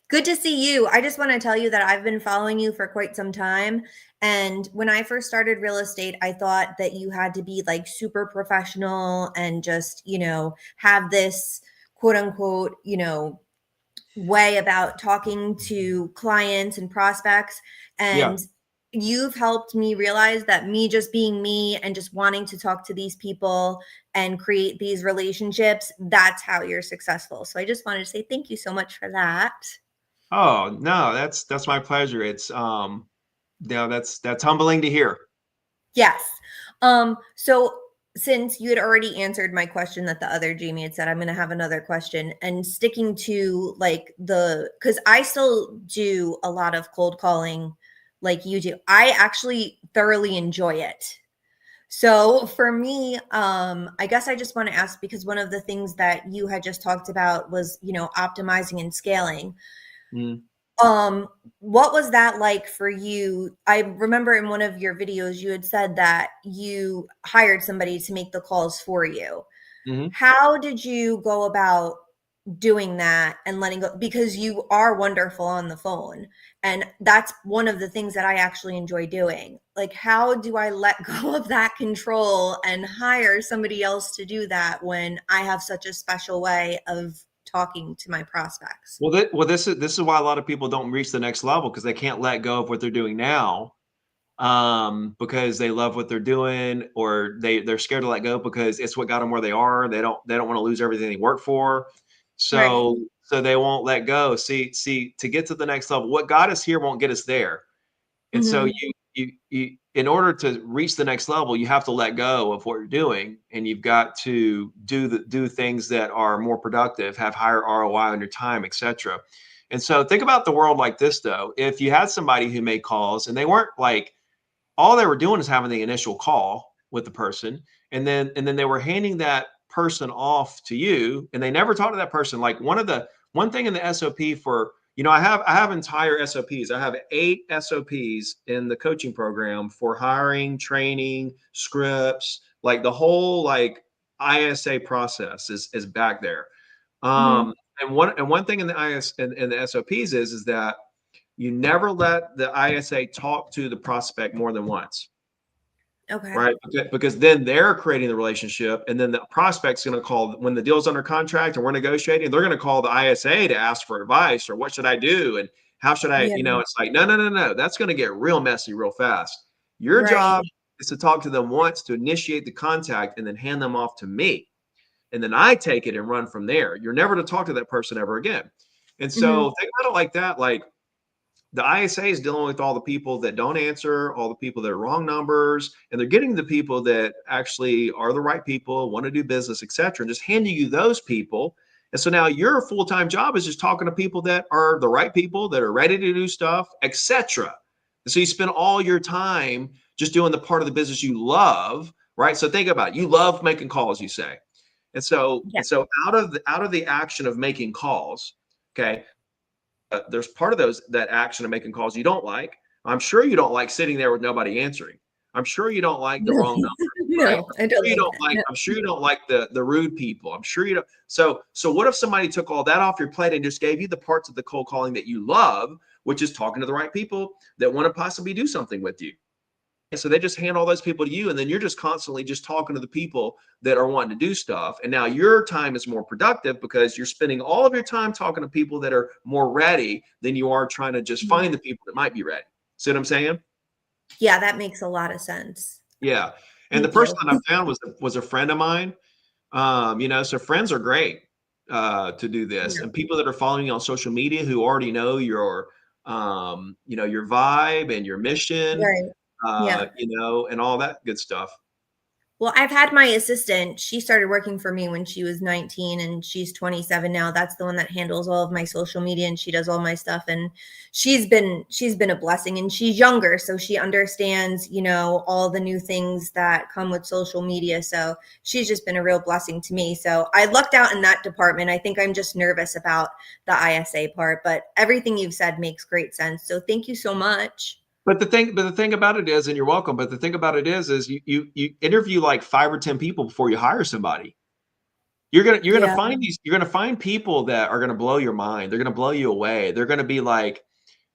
Good to see you. I just want to tell you that I've been following you for quite some time. And when I first started real estate, I thought that you had to be like super professional and just, have this quote unquote, way about talking to clients and prospects. And you've helped me realize that me just being me and just wanting to talk to these people and create these relationships, that's how you're successful. So I just wanted to say thank you so much for that. Oh, no, that's my pleasure. It's that's humbling to hear. Yes. So since you had already answered my question that the other Jamie had said, I'm going to have another question, and sticking to like because I still do a lot of cold calling like you do. I actually thoroughly enjoy it. So for me, I guess I just want to ask, because one of the things that you had just talked about was, optimizing and scaling. Mm. What was that like for you? I remember in one of your videos, you had said that you hired somebody to make the calls for you. Mm-hmm. How did you go about doing that and letting go? Because you are wonderful on the phone. And that's one of the things that I actually enjoy doing. Like, how do I let go of that control and hire somebody else to do that when I have such a special way of talking to my prospects? Well, this is why a lot of people don't reach the next level, because they can't let go of what they're doing now, because they love what they're doing, or they're scared to let go because it's what got them where they are. They don't want to lose everything they work for, so they won't let go. See, to get to the next level, what got us here won't get us there. And so you in order to reach the next level, you have to let go of what you're doing, and you've got to do things that are more productive, have higher ROI on your time, etc. And so think about the world like this, though. If you had somebody who made calls and they weren't like, all they were doing is having the initial call with the person, and then they were handing that person off to you, and they never talked to that person. Like one thing in the SOP for, I have entire SOPs. I have 8 SOPs in the coaching program for hiring, training, scripts, like the whole like ISA process is back there. And one thing in the SOPs is that you never let the ISA talk to the prospect more than once. Okay. Right. Because then they're creating the relationship, and then the prospect's going to call when the deal's under contract and we're negotiating. They're going to call the ISA to ask for advice, or what should I do, and how should I, it's like, no. That's going to get real messy real fast. Your job is to talk to them once, to initiate the contact, and then hand them off to me. And then I take it and run from there. You're never to talk to that person ever again. And so think about it like that. Like, the ISA is dealing with all the people that don't answer, all the people that are wrong numbers, and they're getting the people that actually are the right people, want to do business, etc., and just handing you those people. And so now your full-time job is just talking to people that are the right people, that are ready to do stuff, etc. And so you spend all your time just doing the part of the business you love, right? So think about it. You love making calls, you say. And so out of the action of making calls, okay, there's part of that action of making calls you don't like. I'm sure you don't like sitting there with nobody answering. I'm sure you don't like the wrong number. Right? I don't I'm sure you don't like the rude people. I'm sure you don't. So what if somebody took all that off your plate and just gave you the parts of the cold calling that you love, which is talking to the right people that want to possibly do something with you? And so they just hand all those people to you, and then you're just constantly just talking to the people that are wanting to do stuff. And now your time is more productive because you're spending all of your time talking to people that are more ready than you are trying to just find the people that might be ready. See what I'm saying? Yeah, that makes a lot of sense. Yeah. And the person that I found was a friend of mine. So friends are great to do this. And people that are following you on social media who already know your vibe and your mission. Right. And all that good stuff. Well, I've had my assistant. She started working for me when she was 19, and she's 27 now. That's the one that handles all of my social media, and she does all my stuff. And she's been a blessing, and she's younger, so she understands, all the new things that come with social media. So she's just been a real blessing to me. So I lucked out in that department. I think I'm just nervous about the ISA part, but everything you've said makes great sense. So thank you so much. But the thing about it is, and you're welcome, but the thing about it is you interview like 5 or 10 people before you hire somebody. You're gonna find people that are gonna blow your mind. They're gonna blow you away. They're gonna be like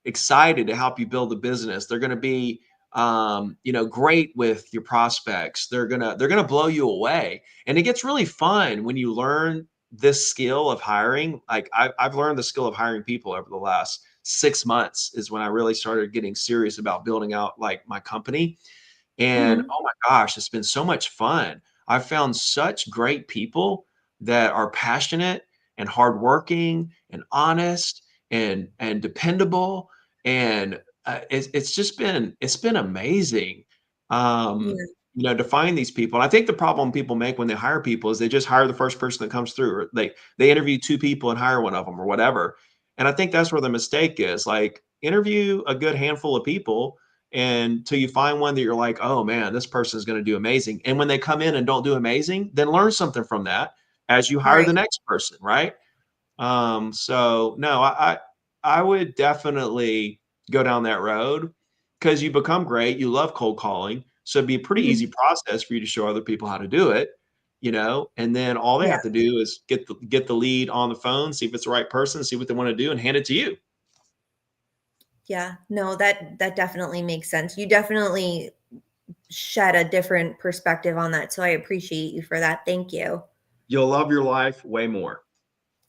excited to help you build a business. They're gonna be great with your prospects. They're gonna blow you away. And it gets really fun when you learn this skill of hiring. Like I've learned the skill of hiring people over the last 6 months is when I really started getting serious about building out like my company. And oh my gosh, it's been so much fun. I've found such great people that are passionate and hardworking and honest and dependable. And it's been amazing. you know, to find these people. And I think the problem people make when they hire people is they just hire the first person that comes through, or they interview 2 people and hire one of them or whatever. And I think that's where the mistake is. Like, interview a good handful of people until you find one that you're like, oh man, this person is going to do amazing. And when they come in and don't do amazing, then learn something from that as you hire the next person, right? So no, I would definitely go down that road, because you become great. You love cold calling. So it'd be a pretty easy process for you to show other people how to do it, you know, and then all they have to do is get the lead on the phone, see if it's the right person, see what they want to do, and hand it to you. Yeah, no, that definitely makes sense. You definitely shed a different perspective on that. So I appreciate you for that. Thank you. You'll love your life way more.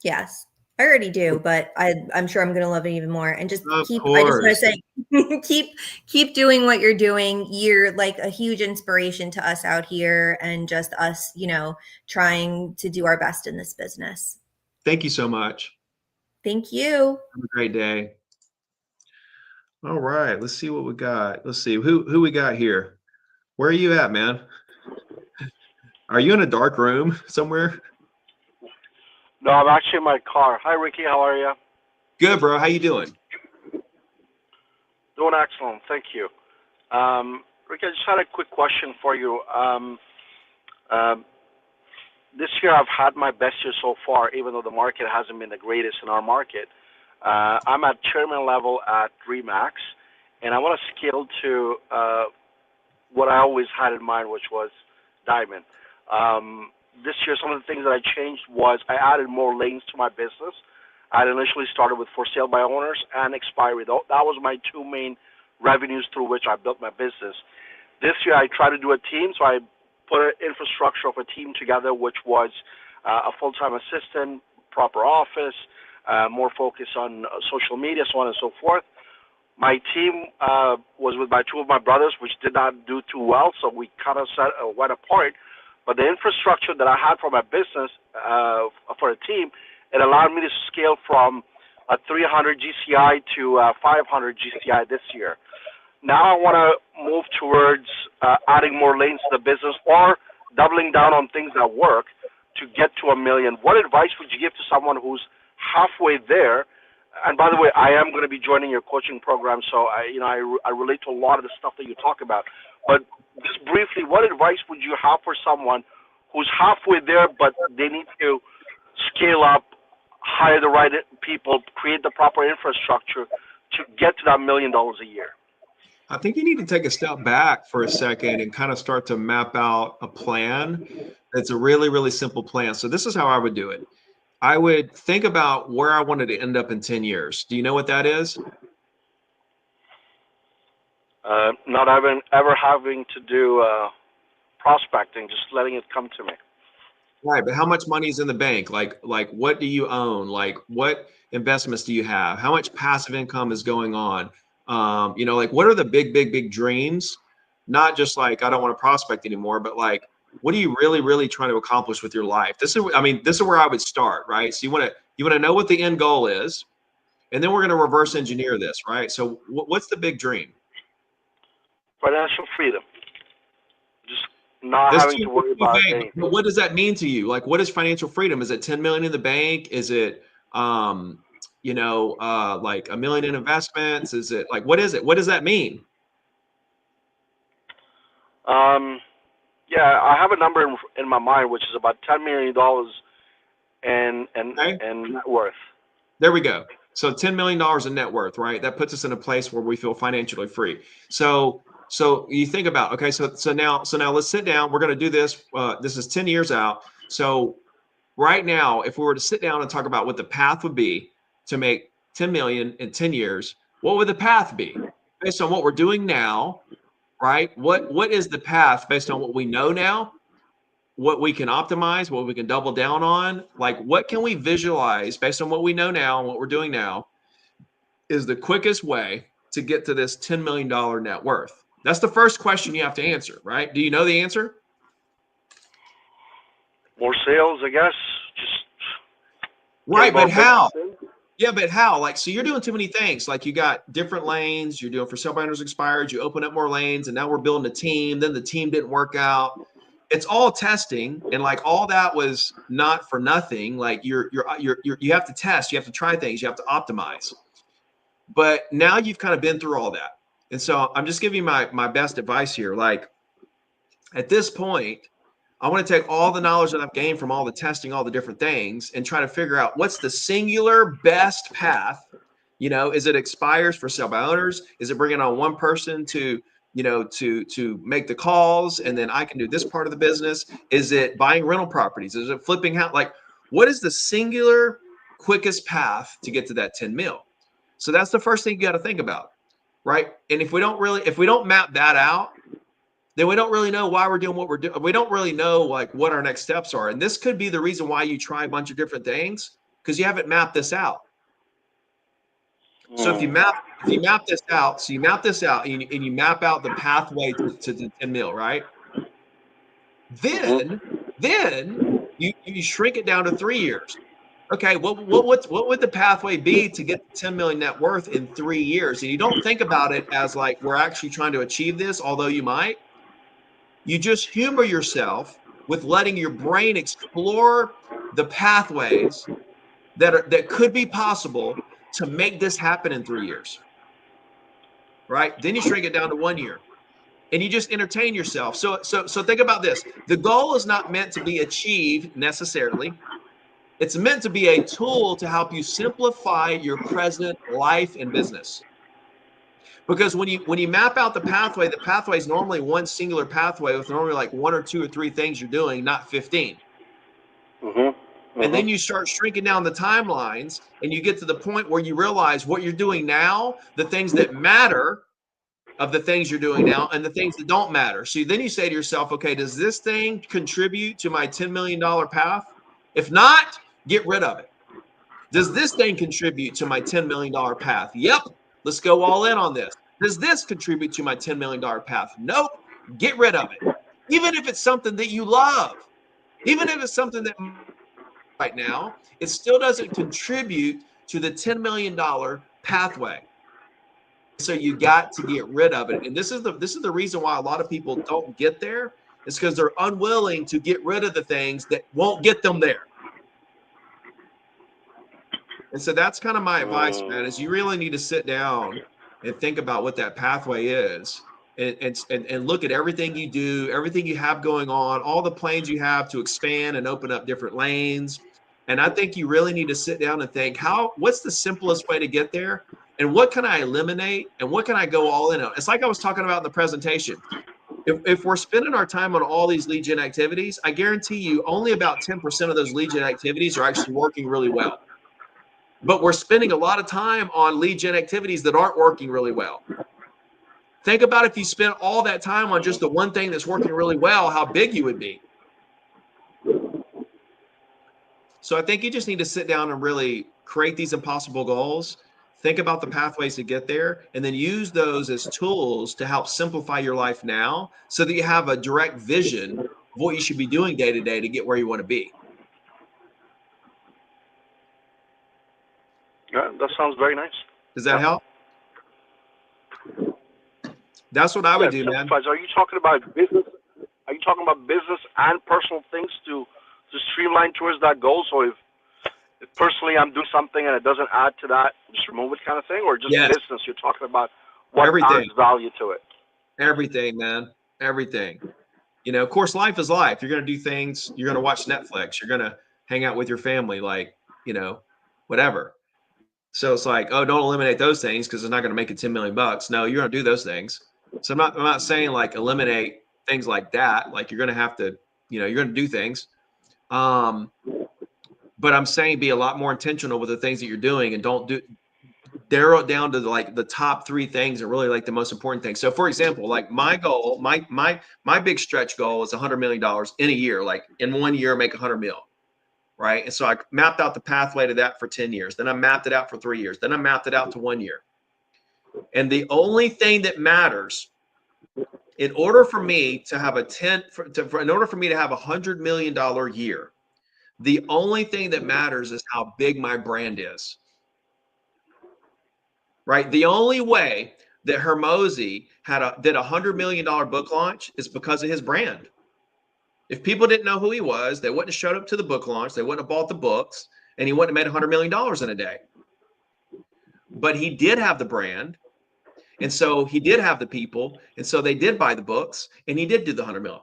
Yes, I already do, but I'm sure I'm going to love it even more. And just Of I just want to course. say, keep doing what you're doing. You're like a huge inspiration to us out here, and just us, you know, trying to do our best in this business. Thank you so much. Thank you. Have a great day. All right, let's see what we got. Let's see who we got here. Where are you at, man? Are you in a dark room somewhere? No, I'm actually in my car. Hi, Ricky. How are you? Good, bro. How you doing? Doing excellent. Thank you. Ricky, I just had a quick question for you. This year, I've had my best year so far, even though the market hasn't been the greatest in our market. I'm at chairman level at RE/MAX, and I want to scale to what I always had in mind, which was Diamond. This year, some of the things that I changed was I added more lanes to my business. I initially started with for sale by owners and expiry. That was my 2 main revenues through which I built my business. This year, I tried to do a team, so I put an infrastructure of a team together, which was a full-time assistant, proper office, more focus on social media, so on and so forth. My team was with 2 of my brothers, which did not do too well, so we kind of went apart. But the infrastructure that I had for my business, for a team, it allowed me to scale from a 300 GCI to 500 GCI this year. Now I want to move towards adding more lanes to the business, or doubling down on things that work to get to $1 million. What advice would you give to someone who's halfway there? And by the way, I am going to be joining your coaching program, so I relate to a lot of the stuff that you talk about. But just briefly, what advice would you have for someone who's halfway there, but they need to scale up, hire the right people, create the proper infrastructure to get to that $1 million a year? I think you need to take a step back for a second and kind of start to map out a plan that's a really, really simple plan. So this is how I would do it. I would think about where I wanted to end up in 10 years. Do you know what that is? Not ever having to do prospecting, just letting it come to me. Right, but how much money is in the bank? Like what do you own? Like, what investments do you have? How much passive income is going on? Like, what are the big dreams? Not just like, I don't want to prospect anymore, but like, what are you really, really trying to accomplish with your life? This is where I would start, right? So you want to know what the end goal is, and then we're going to reverse engineer this, right? So what's the big dream? Financial freedom. Just not having to worry about anything. But what does that mean to you? Like, what is financial freedom? Is it 10 million in the bank? Is it, like $1 million in investments? Is it like, what is it? What does that mean? Yeah, I have a number in my mind, which is about $10 million in net worth. There we go. So $10 million in net worth, right? That puts us in a place where we feel financially free. So you think about, okay, so now let's sit down. We're going to do this. This is 10 years out. So right now, if we were to sit down and talk about what the path would be to make 10 million in 10 years, what would the path be based on what we're doing now? Right? What is the path based on what we know now, what we can optimize, what we can double down on? Like, what can we visualize based on what we know now and what we're doing now is the quickest way to get to this $10 million net worth? That's the first question you have to answer, right? Do you know the answer? More sales, I guess. Just right, but how? Yeah, but how? Like, so you're doing too many things. Like, you got different lanes. You're doing for sale by owners expired. You open up more lanes, and now we're building a team. Then the team didn't work out. It's all testing, and like all that was not for nothing. Like you have to test. You have to try things. You have to optimize. But now you've kind of been through all that, and so I'm just giving you my best advice here. Like, at this point, I want to take all the knowledge that I've gained from all the testing, all the different things, and try to figure out what's the singular best path. You know, is it expires for sale by owners? Is it bringing on one person to, you know, to make the calls, and then I can do this part of the business? Is it buying rental properties? Is it flipping house? Like, what is the singular quickest path to get to that 10 mil? So that's the first thing you got to think about, right? And if we don't map that out, then we don't really know why we're doing what we're doing. We don't really know like what our next steps are. And this could be the reason why you try a bunch of different things, because you haven't mapped this out. So if you map this out, and you map out the pathway to the 10 mil, right? Then you shrink it down to 3 years. Okay, what would the pathway be to get the 10 million net worth in 3 years? And you don't think about it as like we're actually trying to achieve this, although you might. You just humor yourself with letting your brain explore the pathways that could be possible to make this happen in 3 years, right? Then you shrink it down to 1 year, and you just entertain yourself. So think about this. The goal is not meant to be achieved necessarily. It's meant to be a tool to help you simplify your present life and business. Because when you map out the pathway is normally one singular pathway with normally like 1 or 2 or 3 things you're doing, not 15. And then you start shrinking down the timelines, and you get to the point where you realize what you're doing now, the things that matter of the things you're doing now, and the things that don't matter. So then you say to yourself, okay, does this thing contribute to my $10 million path? If not, get rid of it. Does this thing contribute to my $10 million path? Yep. Let's go all in on this. Does this contribute to my $10 million path? Nope. Get rid of it. Even if it's something that you love, even if it's something that right now, it still doesn't contribute to the $10 million pathway. So you got to get rid of it. And this is the reason why a lot of people don't get there. It's because they're unwilling to get rid of the things that won't get them there. And so that's kind of my advice, man, is you really need to sit down and think about what that pathway is, and look at everything you do, everything you have going on, all the plans you have to expand and open up different lanes. And I think you really need to sit down and think, what's the simplest way to get there? And what can I eliminate? And what can I go all in on? It's like I was talking about in the presentation. If we're spending our time on all these lead gen activities, I guarantee you only about 10% of those lead gen activities are actually working really well. But we're spending a lot of time on lead gen activities that aren't working really well. Think about if you spent all that time on just the one thing that's working really well, how big you would be. So I think you just need to sit down and really create these impossible goals, think about the pathways to get there, and then use those as tools to help simplify your life now so that you have a direct vision of what you should be doing day to day to get where you want to be. Yeah, that sounds very nice. Does that help? That's what I would do, man. Are you talking about business? Are you talking about business and personal things to streamline towards that goal? So if personally I'm doing something and it doesn't add to that, just remove it, kind of thing, or just business? You're talking about what adds value to it. Everything, man. Everything. You know, of course, life is life. You're going to do things. You're going to watch Netflix. You're going to hang out with your family, like, you know, whatever. So it's like, oh, don't eliminate those things because it's not going to make it 10 million bucks. No, you're going to do those things. So I'm not saying like eliminate things like that. Like you're going to have to, you know, you're going to do things. But I'm saying be a lot more intentional with the things that you're doing, and don't narrow it down to like the top 3 things are really like the most important things. So for example, like my goal, my big stretch goal is $100 million in a year, like in 1 year, make 100 mil. Right. And so I mapped out the pathway to that for 10 years. Then I mapped it out for 3 years. Then I mapped it out to 1 year. And the only thing that matters in order for me to have in order for me to have $100 million year, the only thing that matters is how big my brand is. right? The only way that Hermosi did $100 million book launch is because of his brand. If people didn't know who he was, they wouldn't have showed up to the book launch. They wouldn't have bought the books, and he wouldn't have made $100 million in a day. But he did have the brand, and so he did have the people, and so they did buy the books, and he did do the 100 million.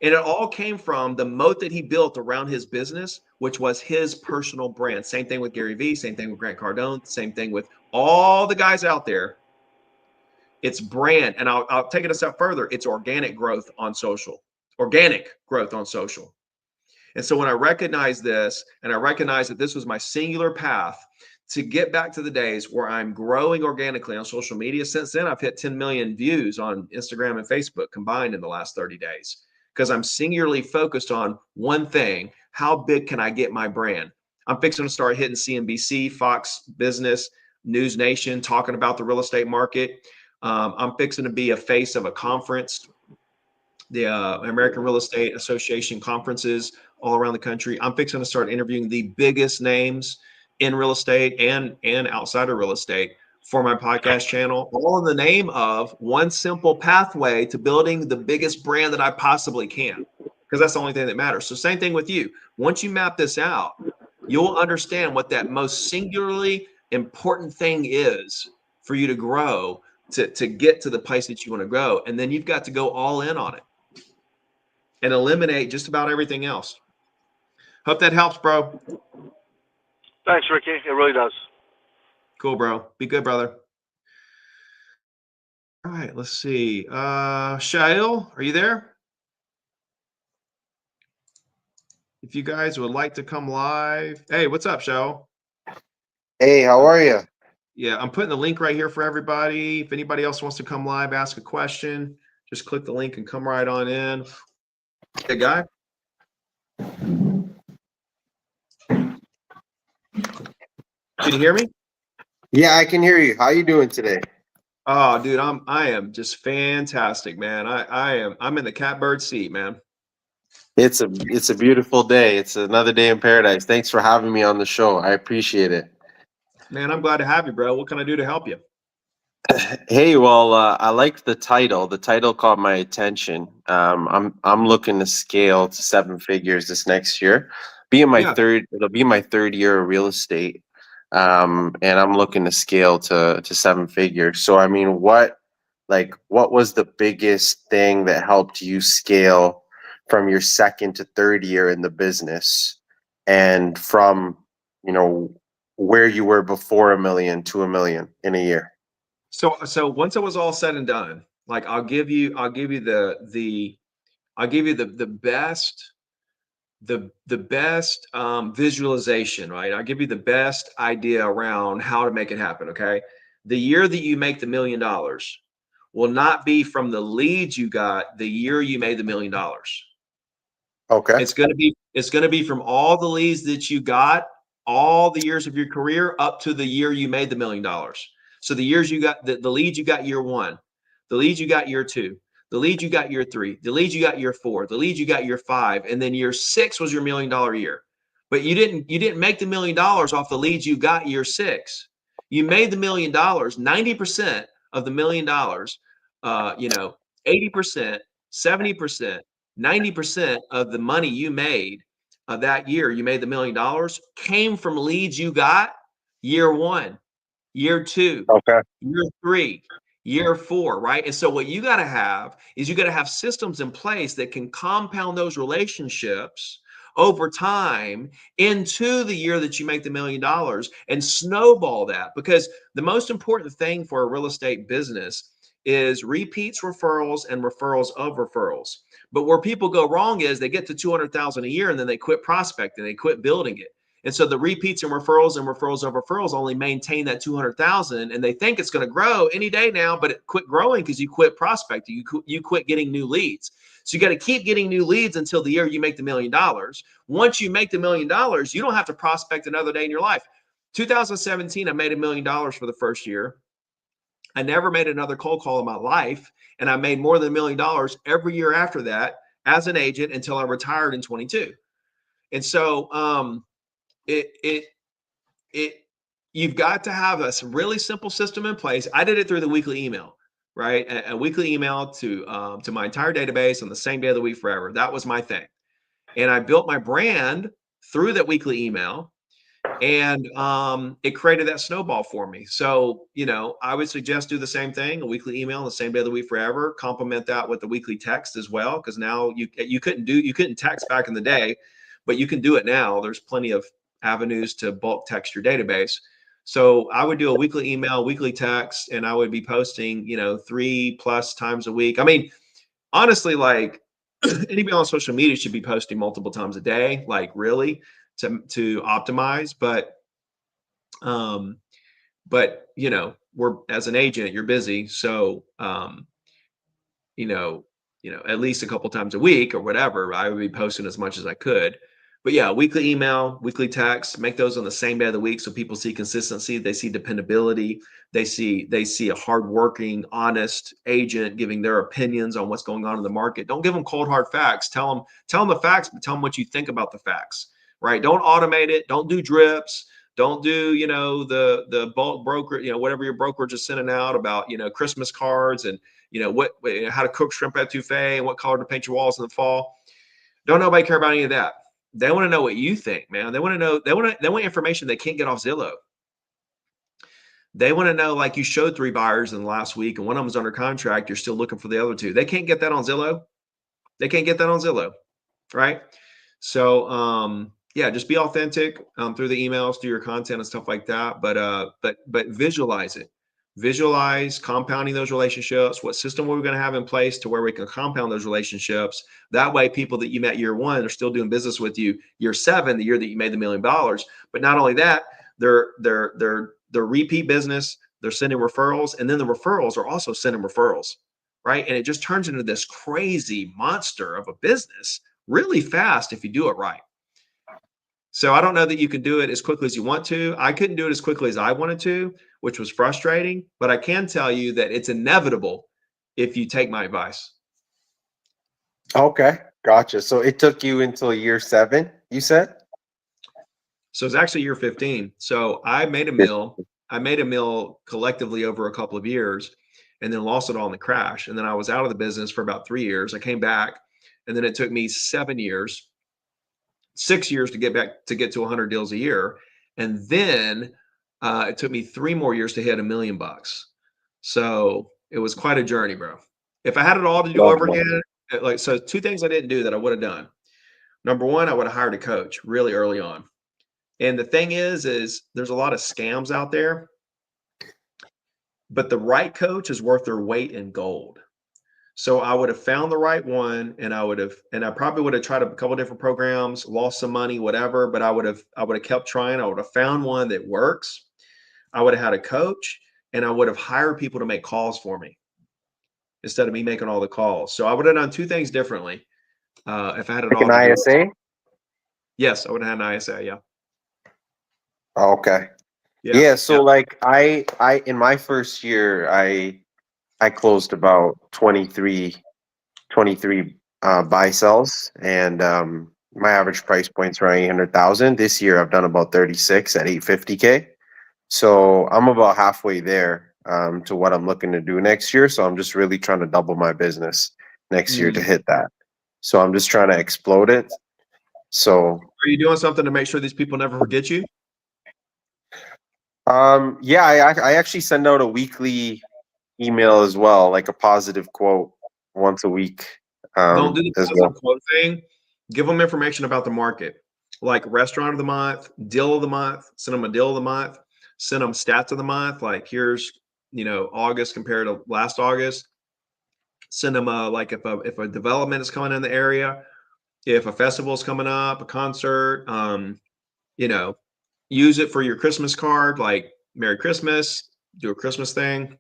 And it all came from the moat that he built around his business, which was his personal brand. Same thing with Gary Vee, same thing with Grant Cardone, same thing with all the guys out there. It's brand, and I'll take it a step further. It's organic growth on social. Organic growth on social. And so when I recognize this, and I recognize that this was my singular path to get back to the days where I'm growing organically on social media, since then I've hit 10 million views on Instagram and Facebook combined in the last 30 days, because I'm singularly focused on one thing: how big can I get my brand? I'm fixing to start hitting CNBC, Fox Business, News Nation, talking about the real estate market. I'm fixing to be a face of a conference, the American Real Estate Association conferences all around the country. I'm fixing to start interviewing the biggest names in real estate and outside of real estate for my podcast channel, all in the name of one simple pathway to building the biggest brand that I possibly can, because that's the only thing that matters. So same thing with you. Once you map this out, you'll understand what that most singularly important thing is for you to grow, to get to the place that you want to go. And then you've got to go all in on it and eliminate just about everything else. Hope that helps, bro. Thanks, Ricky. It really does. Cool, bro. Be good, brother. All right, let's see. Shail, are you there? If you guys would like to come live. Hey, what's up, Shail? Hey, how are you? Yeah, I'm putting the link right here for everybody. If anybody else wants to come live, ask a question, just click the link and come right on in. Hey, guy. Can you hear me? Yeah, I can hear you. How you doing today? Oh, dude, I am just fantastic, man. I'm in the catbird seat, man. It's a beautiful day. It's another day in paradise. Thanks for having me on the show. I appreciate it. Man, I'm glad to have you, bro. What can I do to help you? Hey, well, I liked the title. The title caught my attention. I'm looking to scale to 7 figures this next year. It'll be my third year of real estate. And I'm looking to scale to 7 figures. So I mean, what was the biggest thing that helped you scale from your second to third year in the business, and from, where you were before $1 million to $1 million in a year? So once it was all said and done, like I'll give you the best visualization, right? I'll give you the best idea around how to make it happen. Okay. The year that you make the $1 million will not be from the leads you got the year you made the $1 million. Okay. It's going to be from all the leads that you got all the years of your career up to the year you made the $1 million. So the years you got, the leads you got year 1, the leads you got year 2, the lead you got year 3, the lead you got year 4, the lead you got year 5, and then year 6 was your $1 million year. But you didn't make the $1 million off the leads you got year 6. You made the $1 million, 90% of the $1 million, 80%, 70%, 90% of the money you made that year, you made the $1 million, came from leads you got year 1, year 2, Okay. year 3, year 4, right? And so what you got to have is you got to have systems in place that can compound those relationships over time into the year that you make the $1 million and snowball that. Because the most important thing for a real estate business is repeats, referrals, and referrals of referrals. But where people go wrong is they get to 200,000 a year and then they quit prospecting, they quit building it. And so the repeats and referrals of referrals only maintain that 200,000, and they think it's going to grow any day now, but it quit growing because you quit prospecting, you quit getting new leads. So you got to keep getting new leads until the year you make the $1 million. Once you make the $1 million, you don't have to prospect another day in your life. 2017, I made $1 million for the first year. I never made another cold call in my life, and I made more than $1 million every year after that as an agent until I retired in 22. And so it you've got to have a really simple system in place. I did it through the weekly email, right? A weekly email to my entire database on the same day of the week forever. That was my thing. And I built my brand through that weekly email, and it created that snowball for me. So, I would suggest do the same thing, a weekly email on the same day of the week forever. Complement that with the weekly text as well, because now you couldn't text back in the day, but you can do it now. There's plenty of avenues to bulk text your database. So I would do a weekly email, weekly text, and I would be posting, 3+ times a week. I mean, honestly, like anybody on social media should be posting multiple times a day, like really to optimize. But we're, as an agent, you're busy. So, at least a couple times a week or whatever, I would be posting as much as I could. But yeah, weekly email, weekly text, make those on the same day of the week so people see consistency, they see dependability, they see a hardworking, honest agent giving their opinions on what's going on in the market. Don't give them cold hard facts. Tell them the facts, but tell them what you think about the facts, right? Don't automate it. Don't do drips. Don't do, the bulk broker, whatever your brokerage is sending out about, Christmas cards and, how to cook shrimp etouffee and what color to paint your walls in the fall. Don't nobody care about any of that. They want to know what you think, man. They want to know, they want information they can't get off Zillow. They want to know, like, you showed 3 buyers in the last week and one of them was under contract. You're still looking for the other 2. They can't get that on Zillow. They can't get that on Zillow. Right. So, yeah, just be authentic through the emails, through your content and stuff like that. But visualize it. Visualize compounding those relationships. What system are we going to have in place to where we can compound those relationships? That way, people that you met year 1 are still doing business with you year 7, the year that you made the $1 million. But not only that, they're repeat business. They're sending referrals, and then the referrals are also sending referrals, right? And it just turns into this crazy monster of a business really fast if you do it right. So I don't know that you can do it as quickly as you want to. I couldn't do it as quickly as I wanted to, which was frustrating, but I can tell you that it's inevitable if you take my advice. Okay, gotcha. So it took you until year 7, you said? So it's actually year 15. So I made a mill collectively over a couple of years and then lost it all in the crash. And then I was out of the business for about 3 years. I came back, and then it took me 6 years to get to 100 deals a year. And then it took me 3 more years to hit $1 million. So it was quite a journey, bro. If I had it all to do over again, so 2 things I didn't do that I would have done. Number 1, I would have hired a coach really early on. And the thing is there's a lot of scams out there, but the right coach is worth their weight in gold. So I would have found the right one, and I probably would have tried a couple different programs, lost some money, whatever, but I would have kept trying. I would have found one that works. I would have had a coach, and I would have hired people to make calls for me instead of me making all the calls. So I would have done 2 things differently. If I had it Like all. an ISA? Yes, I would have had an ISA. Yeah. Okay. Yeah. So like I in my first year, I closed about 23 buy sells, and my average price point's around 800,000. This year I've done about 36 at 850K. So I'm about halfway there to what I'm looking to do next year. So I'm just really trying to double my business next year to hit that. So I'm just trying to explode it. So are you doing something to make sure these people never forget you? Yeah, I actually send out a weekly email as well, like a positive quote once a week. Don't do the positive quote thing. Give them information about the market, like restaurant of the month, deal of the month. Send them a deal of the month. Send them stats of the month. Like, here's August compared to last August. Send them like if a development is coming in the area, if a festival is coming up, a concert. Use it for your Christmas card, like Merry Christmas. Do a Christmas thing.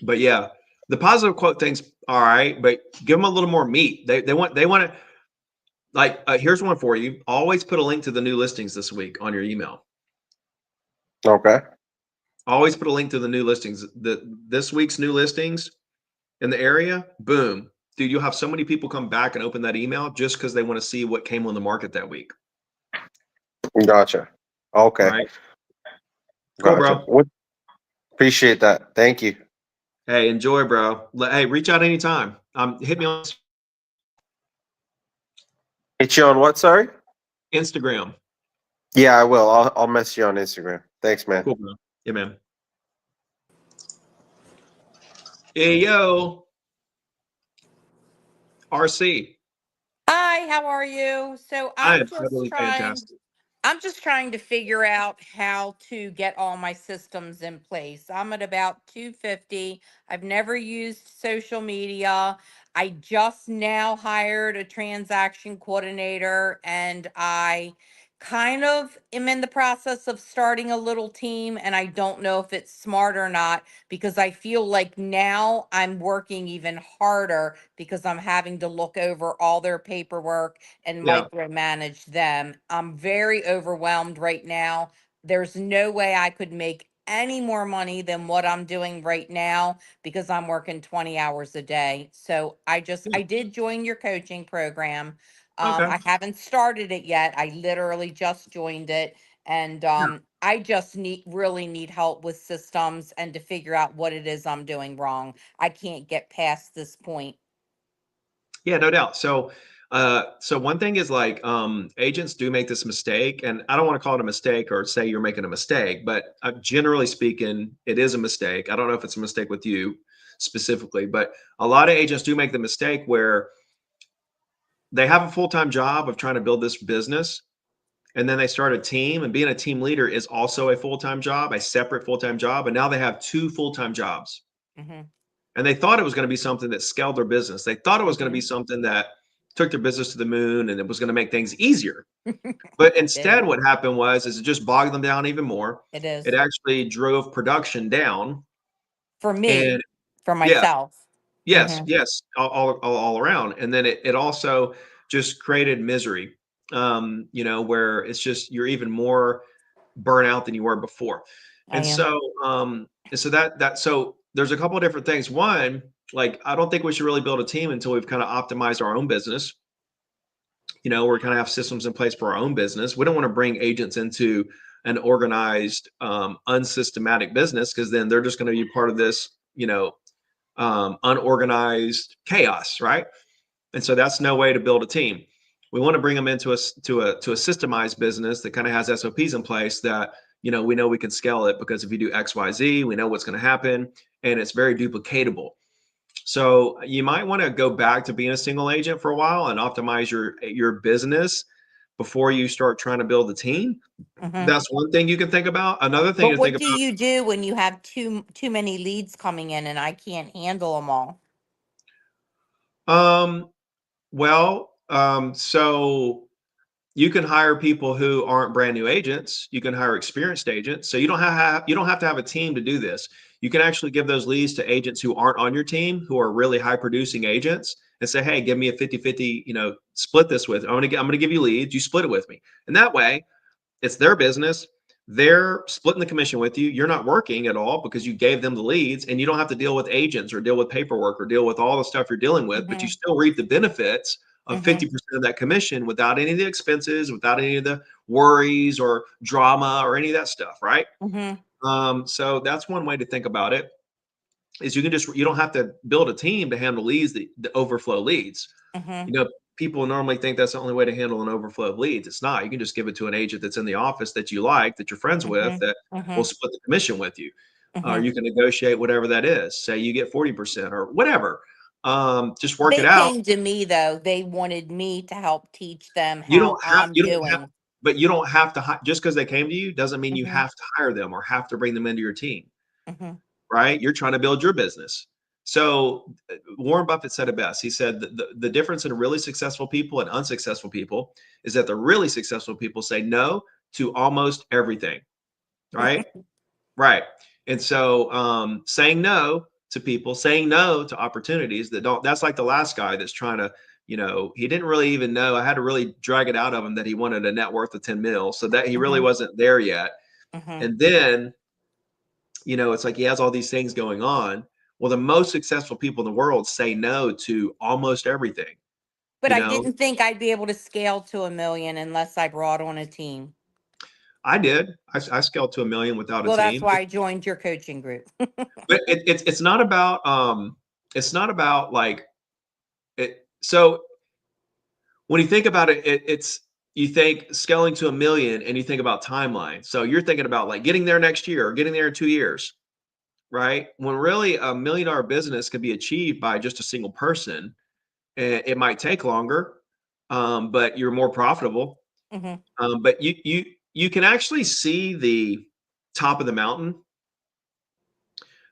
But yeah, the positive quote thing's all right, but give them a little more meat. They want to, like, here's one for you. Always put a link to the new listings this week on your email. Okay. Always put a link to the new listings. This week's new listings in the area, boom. Dude, you'll have so many people come back and open that email just because they want to see what came on the market that week. Gotcha. Okay. Right? Cool, Gotcha. bro. What? Appreciate that. Thank you. Hey, enjoy, bro. Hey, reach out anytime. Hit me on Hit you on what? Sorry. Instagram. Yeah, I will. I'll mess you on Instagram. Thanks, man. Cool, bro. Yeah, man. Hey, yo. RC. Hi, how are you? So I am totally fantastic. I'm just trying to figure out how to get all my systems in place. I'm at about 250. I've never used social media. I just now hired a transaction coordinator and I kind of am in the process of starting a little team and I don't know if it's smart or not because I feel like now I'm working even harder because I'm having to look over all their paperwork and Yeah. micromanage them. I'm very overwhelmed right now. There's no way I could make any more money than what I'm doing right now because I'm working 20 hours a day. So I did join your coaching program. Okay. I haven't started it yet. I literally just joined it. And I just really need help with systems and to figure out what it is I'm doing wrong. I can't get past this point. Yeah, no doubt. So one thing is like agents do make this mistake, and I don't want to call it a mistake or say you're making a mistake, but generally speaking, it is a mistake. I don't know if it's a mistake with you specifically, but a lot of agents do make the mistake where they have a full-time job of trying to build this business, and then they start a team, and being a team leader is also a full-time job, a separate full-time job, and now they have two full-time jobs. Hmm. And they thought it was going to be something that scaled their business. They thought it was going to be Mhm. something that took their business to the moon and it was going to make things easier. But It instead, did. what happened was is it just bogged them down even more. It It is actually drove production down. for And me, for yeah, myself. yes, Hmm. yes, all around. And then it also just created misery, where it's just you're even more burnout than you were before. I And am. so there's a couple of different things. One, like I don't think we should really build a team until we've kind of optimized our own business. We're kind of have systems in place for our own business. We don't want to bring agents into an organized, unsystematic business because then they're just going to be part of this, unorganized chaos, right? And so that's no way to build a team. We want to bring them into to a systemized business that kind of has SOPs in place that we know we can scale it because if you do XYZ, we know what's going to happen, and it's very duplicatable. So you might want to go back to being a single agent for a while and optimize your business before you start trying to build a team. Hmm. That's one thing you can think about. Another thing But to think what do you do when you have too many leads coming in and I can't handle them all? about. So you can hire people who aren't brand new agents. You can hire experienced agents. So you don't have to have a team to do this. You can actually give those leads to agents who aren't on your team, who are really high producing agents, and say, hey, give me a 50-50, split this with. I'm going to give you leads. You split it with me. And that way it's their business. They're splitting the commission with you. You're not working at all because you gave them the leads, and you don't have to deal with agents or deal with paperwork or deal with all the stuff you're dealing with, but you Hmm. still reap the benefits of Hmm. 50% of that commission without any of the expenses, without any of the worries or drama or any of that stuff, right? Hmm. So that's one way to think about it is you don't have to build a team to handle leads, the overflow leads. Hmm. People normally think that's the only way to handle an overflow of leads. It's not. You can just give it to an agent that's in the office that you like, that you're friends with, Hmm. that will Hmm. split the commission with you. Or Hmm. you can negotiate whatever that is. Say you get 40% or whatever. Just work it They out. came to me though. They wanted me to help teach them You how don't have I'm you don't have doing. but you don't have to just because they came to you doesn't mean you Hmm. have to hire them or have to bring them into your team, Hmm. right? You're trying to build your business. So Warren Buffett said it best. He said the difference in really successful people and unsuccessful people is that the really successful people say no to almost everything, right? Right. And so saying no to people, saying no to opportunities that don't, that's like the last guy that's trying to, he didn't really even know. I had to really drag it out of him that he wanted a net worth of 10 mil. So that he really Hmm. wasn't there yet. Hmm. And then it's like he has all these things going on. Well, the most successful people in the world say no to almost everything. But You I know, didn't think I'd be able to scale to 1 million unless I brought on a team. I did. I scaled to $1 million without a Well, that's team. why I joined your coaching group. But it's not about like it. So when you think about it, it's you think scaling to $1 million and you think about timeline. So you're thinking about like getting there next year or getting there in 2 years, right? When really $1 million business can be achieved by just a single person. It might take longer, but you're more profitable. But you can actually see the top of the mountain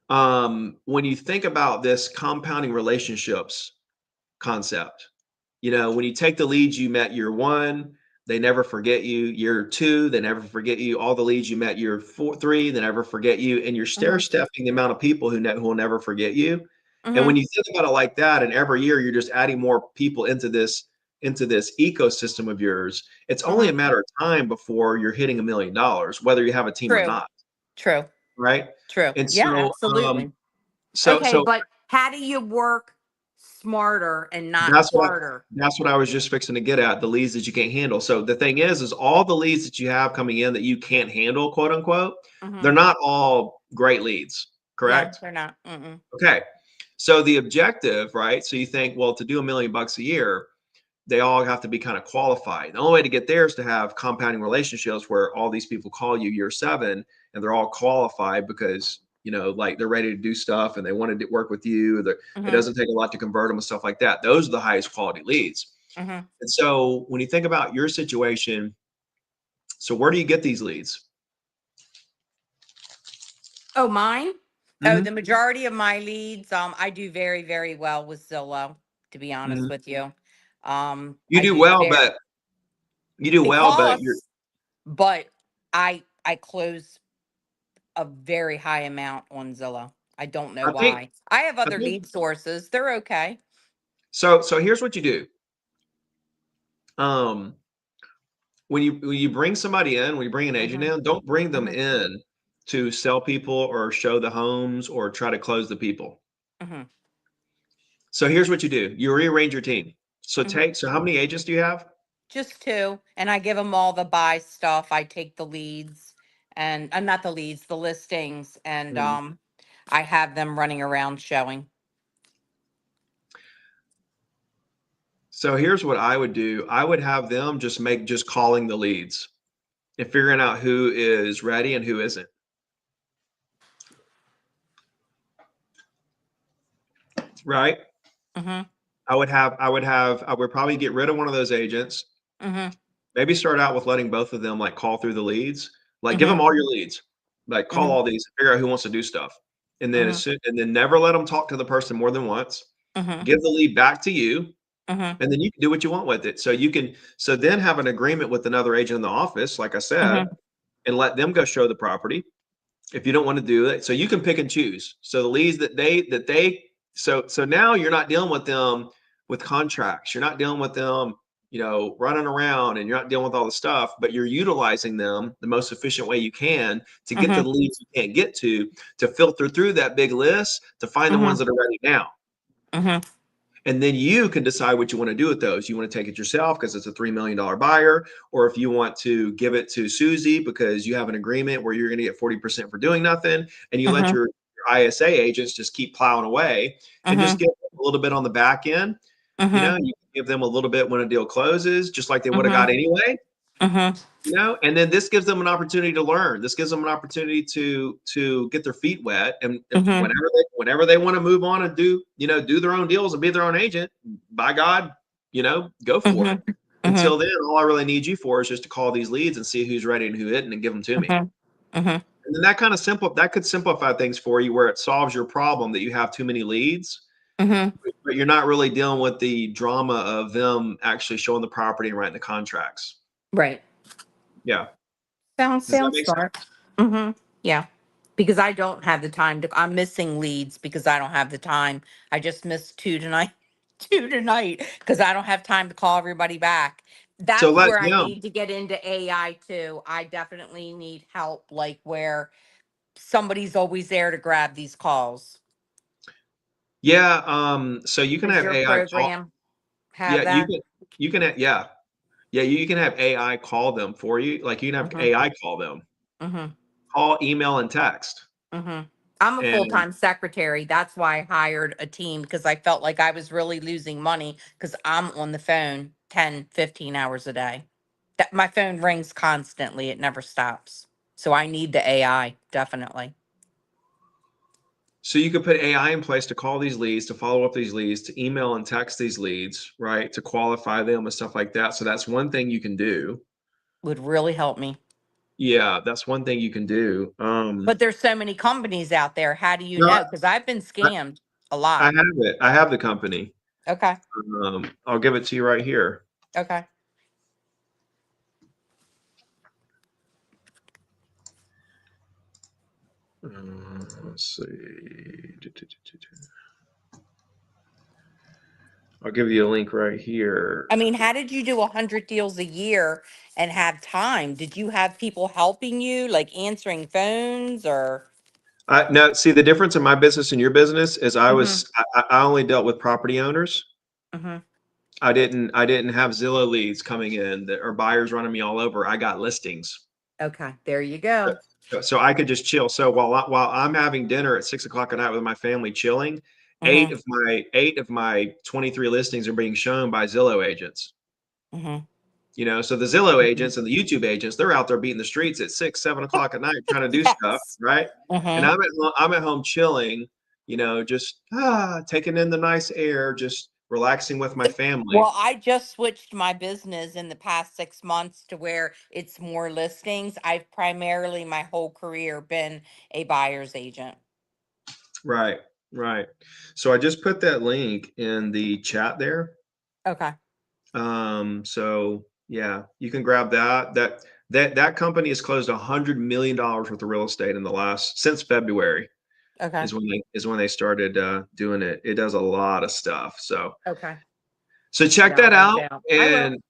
when you think about this compounding relationships concept. You know, when you take the leads you met year 1, they never forget you. Year 2, they never forget you. All the leads you met year 3, they never forget you. And you're stair-stepping the amount of people who will never forget you. And when you think about it like that, and every year you're just adding more people into this ecosystem of yours, it's only a matter of time before you're hitting $1 million, whether you have a team or True. not. True. Right. True. And Yeah, so, absolutely. so But how do you work smarter and not that's harder? that's what I was just fixing to get at, the leads that you can't handle. So the thing is all the leads that you have coming in that you can't handle, quote unquote, they're not all great leads, correct? No, they're not. Okay. So the objective, right? So you think, well, to do $1 million a year, they all have to be kind of qualified. The only way to get there is to have compounding relationships where all these people call you year 7 and they're all qualified because, you know, like they're ready to do stuff and they want to work with you. It doesn't take a lot to convert them and stuff like that. Those are the highest quality leads. And so when you think about your situation, so where do you get these leads? Oh, mine? Oh, the majority of my leads, I do very, very well with Zillow, to be honest with you. You I do do well, very- but you do it well, but you're costs, but I close a very high amount on Zillow. I don't know I why. think- I have other think- lead sources. They're okay. so here's what you do. When you bring somebody in, when you bring an agent in, don't bring them in to sell people or show the homes or try to close the people. So here's what you do. You rearrange your team. So so how many agents do you have? Just 2. And I give them all the buy stuff. I take the leads and not the leads, the listings. And I have them running around showing. So here's what I would do. I would have them just calling the leads and figuring out who is ready and who isn't. Right? I would probably get rid of one of those agents. Maybe start out with letting both of them like call through the leads, like give them all your leads, like call all these, figure out who wants to do stuff. And then and then never let them talk to the person more than once. Give the lead back to you. And then you can do what you want with it. So then have an agreement with another agent in the office, like I said, and let them go show the property if you don't want to do it. So you can pick and choose. So the leads so now you're not dealing with them with contracts. You're not dealing with them, you know, running around, and you're not dealing with all the stuff, but you're utilizing them the most efficient way you can to get to the leads you can't get to filter through that big list to find the ones that are ready now. And then you can decide what you want to do with those. You want to take it yourself because it's a $3 million buyer, or if you want to give it to Susie because you have an agreement where you're going to get 40% for doing nothing, and you let your ISA agents just keep plowing away and just give them a little bit on the back end. You know, you can give them a little bit when a deal closes, just like they would have got anyway. You know, and then this gives them an opportunity to learn. This gives them an opportunity to get their feet wet, and whenever they want to move on and do their own deals and be their own agent, by God, you know, go for it. Until then, all I really need you for is just to call these leads and see who's ready and who isn't, and give them to me. And then that could simplify things for you, where it solves your problem that you have too many leads. But you're not really dealing with the drama of them actually showing the property and writing the contracts. Right. Yeah. Sounds smart. Yeah. Because I don't have the time I'm missing leads because I don't have the time. I just missed 2 tonight. 2 tonight because I don't have time to call everybody back. That's where I need to get into AI too. I definitely need help, like where somebody's always there to grab these calls. Yeah. So you can Does have your AI program have that? you can Yeah, you can have AI call them for you. Like you can have Mhm. AI call them, Mm-hmm. call, email, and text. Mm-hmm. I'm a And full-time secretary. That's why I hired a team because I felt like I was really losing money because I'm on the phone 10, 15 hours a day. That my phone rings constantly. It never stops. So I need the AI, definitely. so you could put AI in place to call these leads, to follow up these leads, to email and text these leads, right? To qualify them and stuff like that. So that's one thing you can do. Would really help me. Yeah, that's one thing you can do. But there's so many companies out there. How do you No, know? Because I've been scammed a I lot. have it. I have the company. Okay. I'll give it to you right here. Okay. Let's see. I'll give you a link right here. I mean, how did you do 100 deals a year and have time? Did you have people helping you, like answering phones or? Now, see, the difference in my business and your business is Mm-hmm. I only dealt with property owners. Mm-hmm. I didn't have Zillow leads coming in that or buyers running me all over. I got listings. Okay. There you go. So I could just chill. So while I'm having dinner at 6 o'clock at night with my family, chilling, Mm-hmm. eight of my 23 listings are being shown by Zillow agents. Mm-hmm. So the Zillow agents and the YouTube agents, they're out there beating the streets at 6, 7 o'clock at night trying to do stuff, Yes. right? And Mm-hmm. I'm at home chilling, just taking in the nice air, just relaxing with my family. Well, I just switched my business in the past 6 months to where it's more listings. I've primarily my whole career been a buyer's agent. Right, right. So I just put that link in the chat there. Okay. So yeah, you can grab that. That company has closed $100 million worth of real estate in the since February Okay. is when they started doing it. It does a lot of stuff. So Okay. check Yeah, I'll that out. reach out. I will. And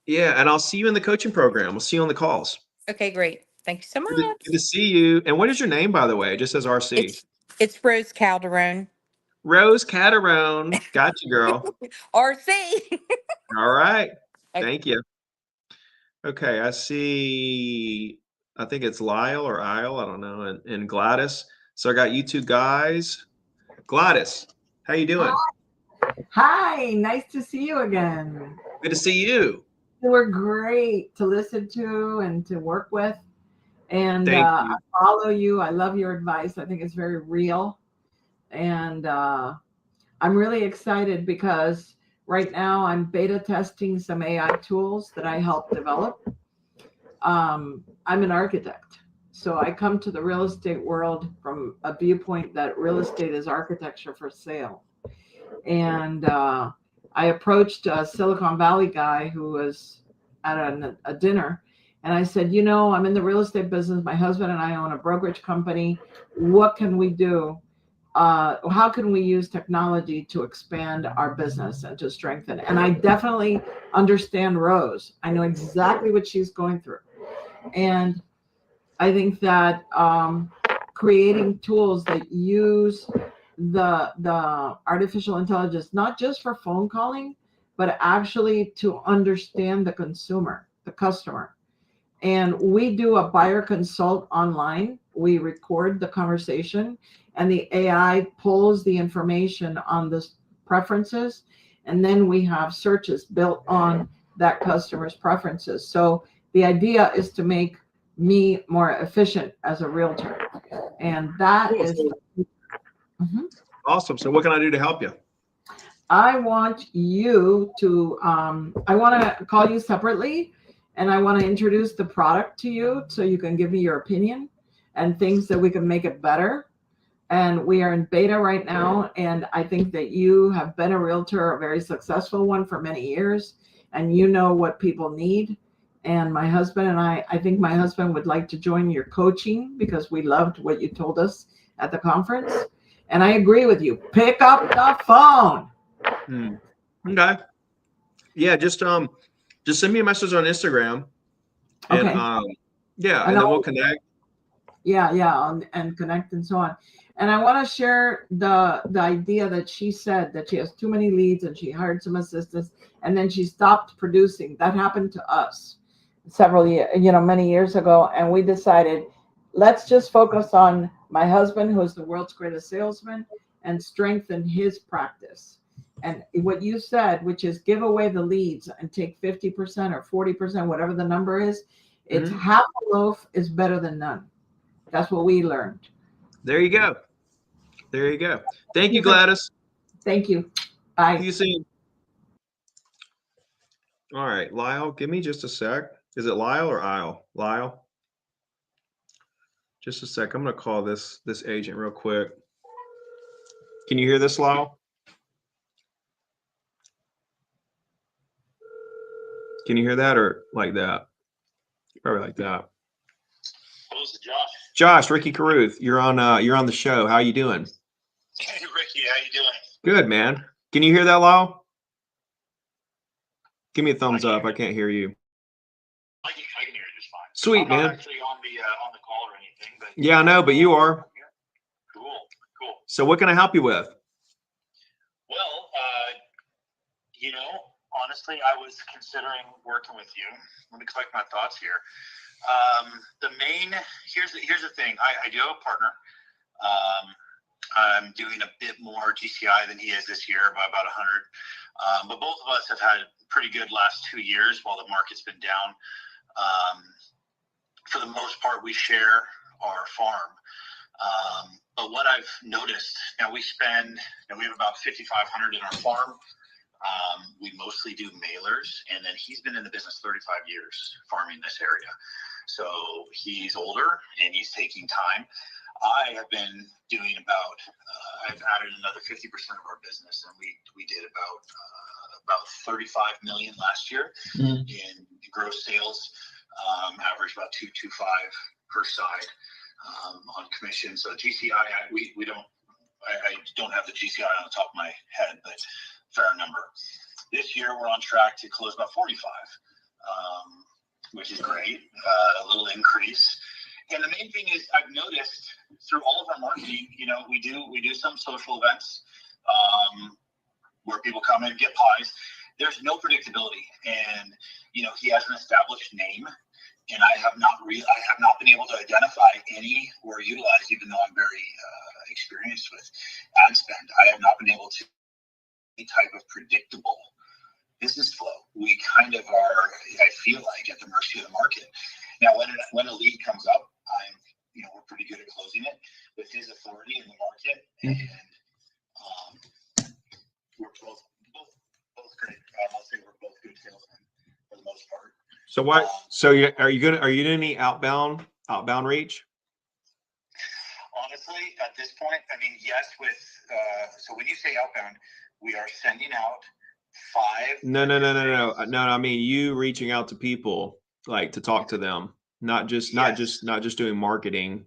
yeah, and I'll see you in the coaching program. We'll see you on the calls. Okay, great. Thank you so Good much. to see you. And what is your name, by the way? It just says RC. It's Rose Calderon. Rose Catarone. Got you, girl. RC. All right. Okay. Thank you. Okay, I see. I think it's Lyle or Isle. I don't know. And Gladys. So I got you two guys. Gladys, how you doing? Hi, nice to see you again. Good to see you. You were great to listen to and to work with. And Thank I you. follow you. I love your advice. I think it's very real. And I'm really excited because right now I'm beta testing some AI tools that I helped develop. I'm an architect. So I come to the real estate world from a viewpoint that real estate is architecture for sale. And I approached a Silicon Valley guy who was at a dinner. And I said, I'm in the real estate business. My husband and I own a brokerage company. What can we do? How can we use technology to expand our business and to strengthen? And I definitely understand Rose. I know exactly what she's going through. And I think that creating tools that use the artificial intelligence, not just for phone calling, but actually to understand the consumer, the customer. And we do a buyer consult online. We record the conversation and the AI pulls the information on the preferences. And then we have searches built on that customer's preferences. So the idea is to make me more efficient as a realtor. And that is. Awesome. So what can I do to help you? I want you to, I want to call you separately and I want to introduce the product to you so you can give me your opinion and things that we can make it better. And we are in beta right now. And I think that you have been a realtor, a very successful one for many years, and you know what people need. And my husband and I think my husband would like to join your coaching because we loved what you told us at the conference. And I agree with you. Pick up the phone. Okay. Yeah, just send me a message on Instagram. And Okay. yeah, and then we'll connect. and connect and so on. And I want to share the idea that she said that she has too many leads and she hired some assistants and then she stopped producing. That happened to us several years, many years ago. And we decided, let's just focus on my husband, who is the world's greatest salesman, and strengthen his practice. And what you said, which is give away the leads and take 50% or 40%, whatever the number is, it's half a loaf is better than none. That's what we learned. There you go. There you go. Thank you, Gladys. Thank you. Bye. See you soon. All right, Lyle, give me just a sec. Is it Lyle or Isle? Lyle? Just a sec. I'm going to call this agent real quick. Can you hear this, Lyle? Can you hear that or like that? Probably like that. What was it, Josh? Josh, Ricky Caruth, you're on the show. How you doing? Hey, Ricky, how you doing? Good, man. Can you hear that, Lyle? Give me a thumbs up. I can't hear you. I can hear you just fine. Sweet, I'm man. not actually on the call or anything, but Yeah, I know, but you are. Cool. So what can I help you with? Well, honestly, I was considering working with you. Let me collect my thoughts here. Here's the thing. I do have a partner. I'm doing a bit more GCI than he is this year, by about 100. But both of us have had pretty good last 2 years while the market's been down. For the most part, we share our farm. But what I've noticed, now we have about 5,500 in our farm. We mostly do mailers, and then he's been in the business 35 years farming this area. So he's older and he's taking time. I have been doing I've added another 50% of our business, and we did about 35 million last year in gross sales, average about 225 per side on commission. So GCI, I don't have the GCI on the top of my head, but fair number. This year we're on track to close about 45, which is great, a little increase. And the main thing is I've noticed through all of our marketing, we do some social events where people come in and get pies. There's no predictability, and he has an established name, and I have not been able to identify any or utilize, even though I'm very experienced with ad spend. I have not been able to any type of predictable business flow. We kind of are, I feel like, at the mercy of the market. Now, when a lead comes up, we're pretty good at closing it with his authority in the market, and we're both great. I'll say we're both good salesmen for the most part. So what? Are you doing any outbound reach? Honestly, at this point, yes. So when you say outbound, we are sending out 5. No. I mean, you reaching out to people, like to talk to them, not just doing marketing.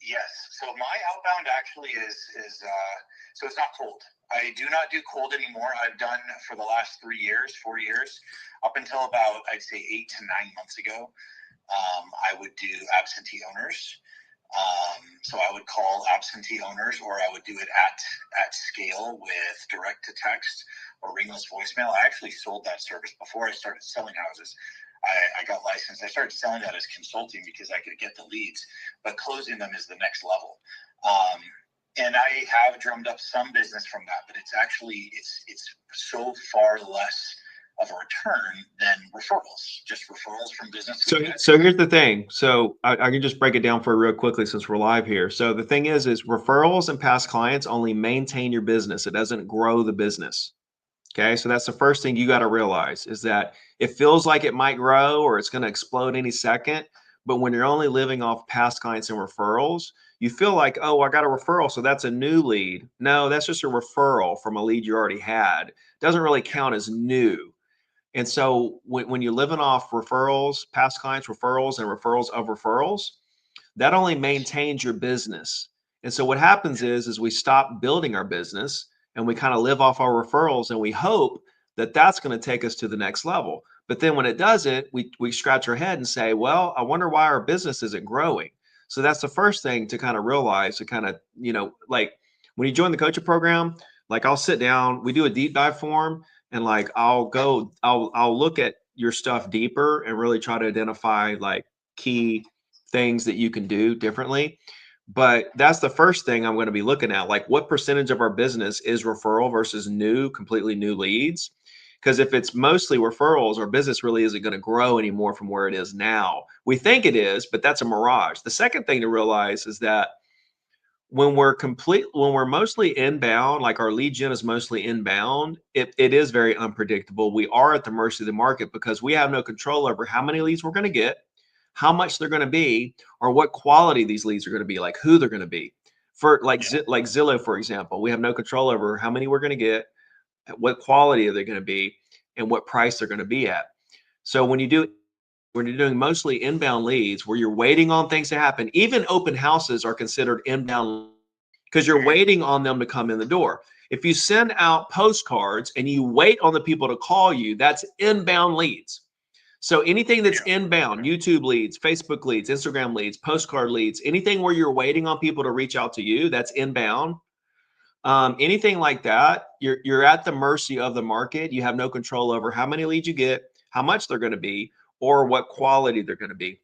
Yes. So my outbound actually is so it's not cold. I do not do cold anymore. I've done for the last 4 years, up until about, I'd say 8 to 9 months ago. I would do absentee owners. So I would call absentee owners, or I would do it at scale with direct to text or ringless voicemail. I actually sold that service before I started selling houses. I got licensed. I started selling that as consulting because I could get the leads, but closing them is the next level. And I have drummed up some business from that, but it's so far less of a return than referrals, just referrals from business. So here's the thing. So I can just break it down for you real quickly since we're live here. So the thing is referrals and past clients only maintain your business. It doesn't grow the business. Okay. So that's the first thing you got to realize, is that it feels like it might grow or it's going to explode any second. But when you're only living off past clients and referrals, you feel like, oh, I got a referral, so that's a new lead. No, that's just a referral from a lead you already had. It doesn't really count as new. And so when you're living off referrals, past clients referrals, and referrals of referrals, that only maintains your business. And so what happens is we stop building our business and we kind of live off our referrals, and we hope that that's going to take us to the next level. But then when it doesn't, we scratch our head and say, well, I wonder why our business isn't growing. So that's the first thing to kind of realize, to kind of, like when you join the coaching program, like I'll sit down, we do a deep dive form, and like I'll look at your stuff deeper and really try to identify like key things that you can do differently. But that's the first thing I'm going to be looking at, like what percentage of our business is referral versus completely new leads. Because if it's mostly referrals, our business really isn't going to grow anymore from where it is now. We think it is, but that's a mirage. The second thing to realize is that when we're mostly inbound, like our lead gen is mostly inbound, it is very unpredictable. We are at the mercy of the market because we have no control over how many leads we're going to get, how much they're going to be, or what quality these leads are going to be, like who they're going to be. For like Zillow, for example, we have no control over how many we're going to get, what quality are they going to be, and what price they're going to be at. So when you're doing mostly inbound leads where you're waiting on things to happen, even open houses are considered inbound because you're waiting on them to come in the door. If you send out postcards and you wait on the people to call you, that's inbound leads. So anything that's inbound, YouTube leads, Facebook leads, Instagram leads, postcard leads, anything where you're waiting on people to reach out to you, that's inbound. Anything like that, you're at the mercy of the market. You have no control over how many leads you get, how much they're going to be, or what quality they're going to be.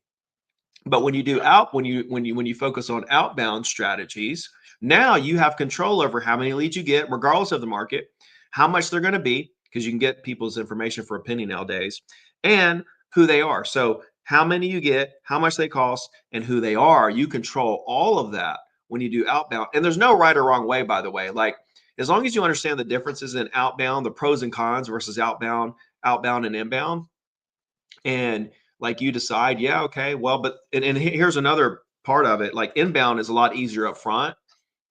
But when you do when you focus on outbound strategies, now you have control over how many leads you get, regardless of the market, how much they're going to be, because you can get people's information for a penny nowadays, and who they are. So how many you get, how much they cost, and who they are. You control all of that when you do outbound. And there's no right or wrong way, by the way. Like as long as you understand the differences in outbound, the pros and cons versus outbound and inbound, and like you decide, yeah, okay, well, but and here's another part of it. Like inbound is a lot easier up front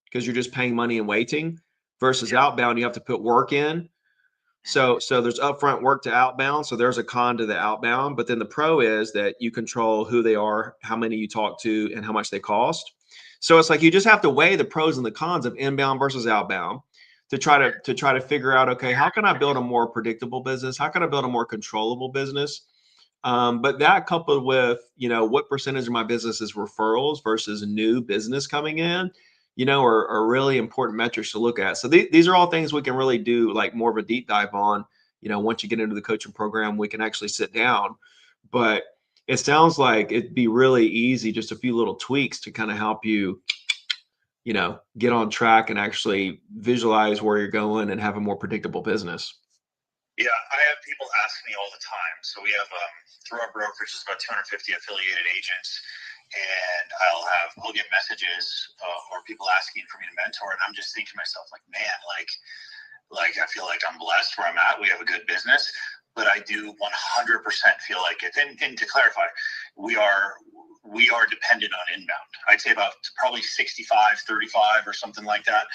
because you're just paying money and waiting, versus outbound, you have to put work in. So there's upfront work to outbound. So there's a con to the outbound, but then the pro is that you control who they are, how many you talk to, and how much they cost. So it's like you just have to weigh the pros and the cons of inbound versus outbound to try to figure out, okay, how can I build a more predictable business? How can I build a more controllable business? But that coupled with, what percentage of my business is referrals versus new business coming in, are really important metrics to look at. So these are all things we can really do like more of a deep dive on. Once you get into the coaching program, we can actually sit down. But it sounds like it'd be really easy, just a few little tweaks to kind of help you, get on track and actually visualize where you're going and have a more predictable business. Yeah, I have people ask me all the time. So we have, through our brokerage, there's about 250 affiliated agents, and I'll get messages or people asking for me to mentor, and I'm just thinking to myself, like, man, like I feel like I'm blessed where I'm at. We have a good business, but I do 100% feel like it. And to clarify, we are dependent on inbound. I'd say about probably 65-35 or something like that,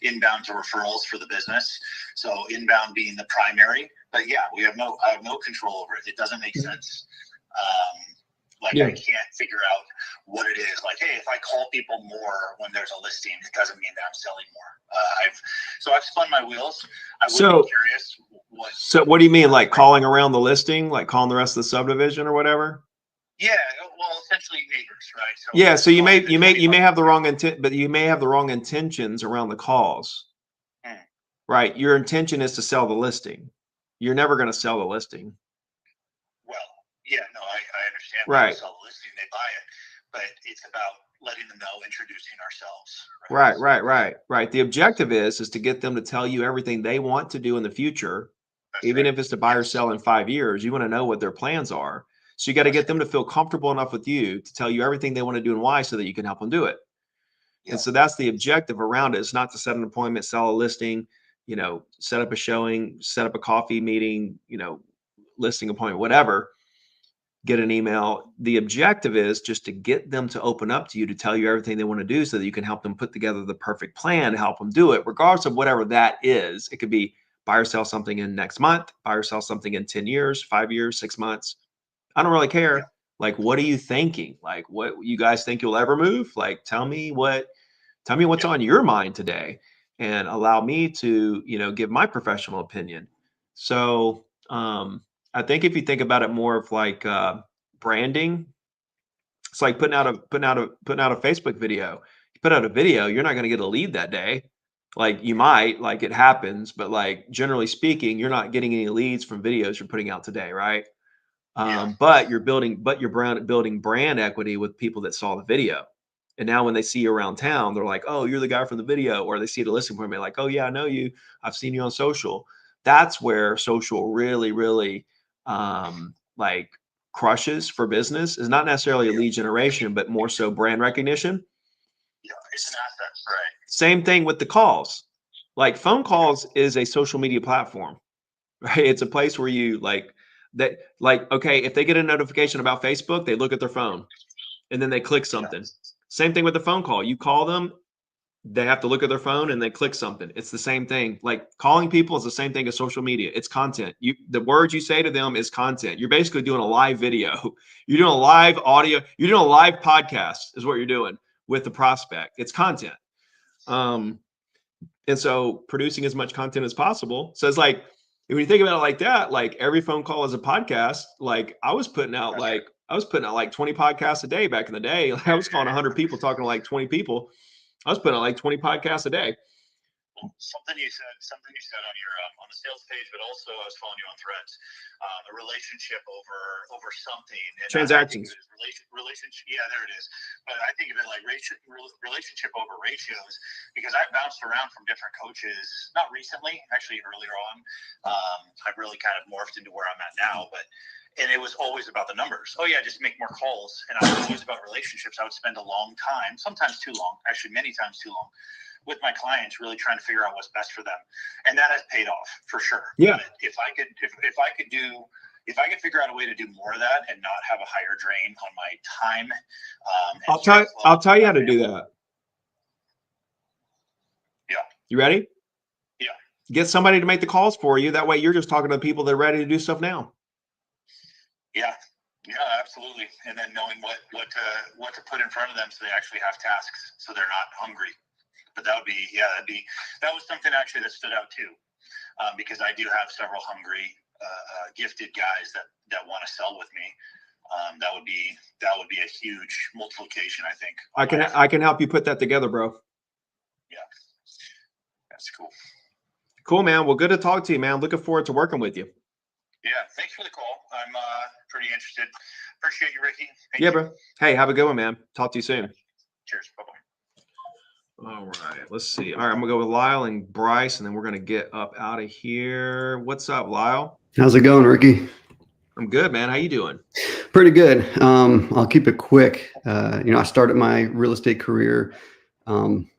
inbound to referrals for the business. So inbound being the primary, but yeah, I have no control over it. It doesn't make sense. I can't figure out what it is. Like, hey, if I call people more when there's a listing, it doesn't mean that I'm selling more. I've spun my wheels. I would be curious. So what do you mean, like calling around the listing, like calling the rest of the subdivision or whatever? Yeah, well, essentially neighbors, right? So yeah, so you may have the wrong intent, but you may have the wrong intentions around the calls. Right? Your intention is to sell the listing. You're never going to sell the listing. Well, yeah, no, I understand. Right. They sell the listing, they buy it, but it's about letting them know, introducing ourselves. Right. The objective is to get them to tell you everything they want to do in the future. That's even if it's to buy or sell in 5 years, you want to know what their plans are. So you got to get them to feel comfortable enough with you to tell you everything they want to do and why, so that you can help them do it. Yeah. And so that's the objective around it. It's not to set an appointment, sell a listing, set up a showing, set up a coffee meeting, listing appointment, whatever, get an email. The objective is just to get them to open up to you, to tell you everything they want to do, so that you can help them put together the perfect plan to help them do it, regardless of whatever that is. It could be buy or sell something in next month, buy or sell something in 10 years, 5 years, 6 months. I don't really care. Yeah. Like, what are you thinking? Like, what you guys think you'll ever move? Like, tell me what's on your mind today, and allow me to, give my professional opinion. So I think if you think about it more of like branding, It's like putting out a Facebook video. You put out a video, you're not going to get a lead that day. Like you might, like it happens, but like generally speaking, you're not getting any leads from videos you're putting out today, right? But you're building brand equity with people that saw the video. And now when they see you around town, they're like, oh, you're the guy from the video, or they see the listing appointment, like, oh yeah, I know you. I've seen you on social. That's where social really, really like crushes for business. Is not necessarily a lead generation, but more so brand recognition. Yeah, it's an asset, right? Same thing with the calls. Like phone calls is a social media platform, right? It's a place where you like, okay, if they get a notification about Facebook, they look at their phone and then they click something. Same thing with the phone call. You call them, they have to look at their phone and they click something. It's the same thing. Like calling people is the same thing as social media. It's content. The words you say to them is content. You're basically doing a live video. You're doing a live audio. You're doing a live podcast is what you're doing with the prospect. It's content. And so producing as much content as possible. So it's like, when you think about it like that, like every phone call is a podcast. Like I was putting out like 20 podcasts a day back in the day. Like, I was calling 100 people, talking to like 20 people. I was putting out like 20 podcasts a day. Something you said on your on the sales page, but also I was following you on Threads. A relationship over something. And transactions. Relationship. Yeah, there it is. But I think of it like relationship over ratios, because I've bounced around from different coaches. Not recently, actually earlier on. I've really kind of morphed into where I'm at now, and it was always about the numbers. Oh yeah, just make more calls. And I was always about relationships. I would spend a long time, sometimes too long, actually many times too long, with my clients, really trying to figure out what's best for them. And that has paid off for sure. Yeah. But if I could figure out a way to do more of that and not have a higher drain on my time. I'll tell you how to do that. Yeah. You ready? Yeah. Get somebody to make the calls for you. That way you're just talking to people that are ready to do stuff now. Yeah. Yeah, absolutely. And then knowing what to put in front of them so they actually have tasks, so they're not hungry. But that was something actually that stood out too, because I do have several hungry, gifted guys that want to sell with me. That would be a huge multiplication, I think. I can help you put that together, bro. Yeah, that's cool. Cool, man. Well, good to talk to you, man. Looking forward to working with you. Yeah, thanks for the call. I'm pretty interested. Appreciate you, Ricky. Thank yeah, you. bro. Hey, have a good one, man. Talk to you soon. Cheers. Bye-bye. All right, let's see. All right, I'm gonna go with Lyle and Bryce, and then we're gonna get up out of here. What's up, Lyle? How's it going, Ricky? I'm good, man. How you doing? Pretty good. I'll keep it quick. I started my real estate career on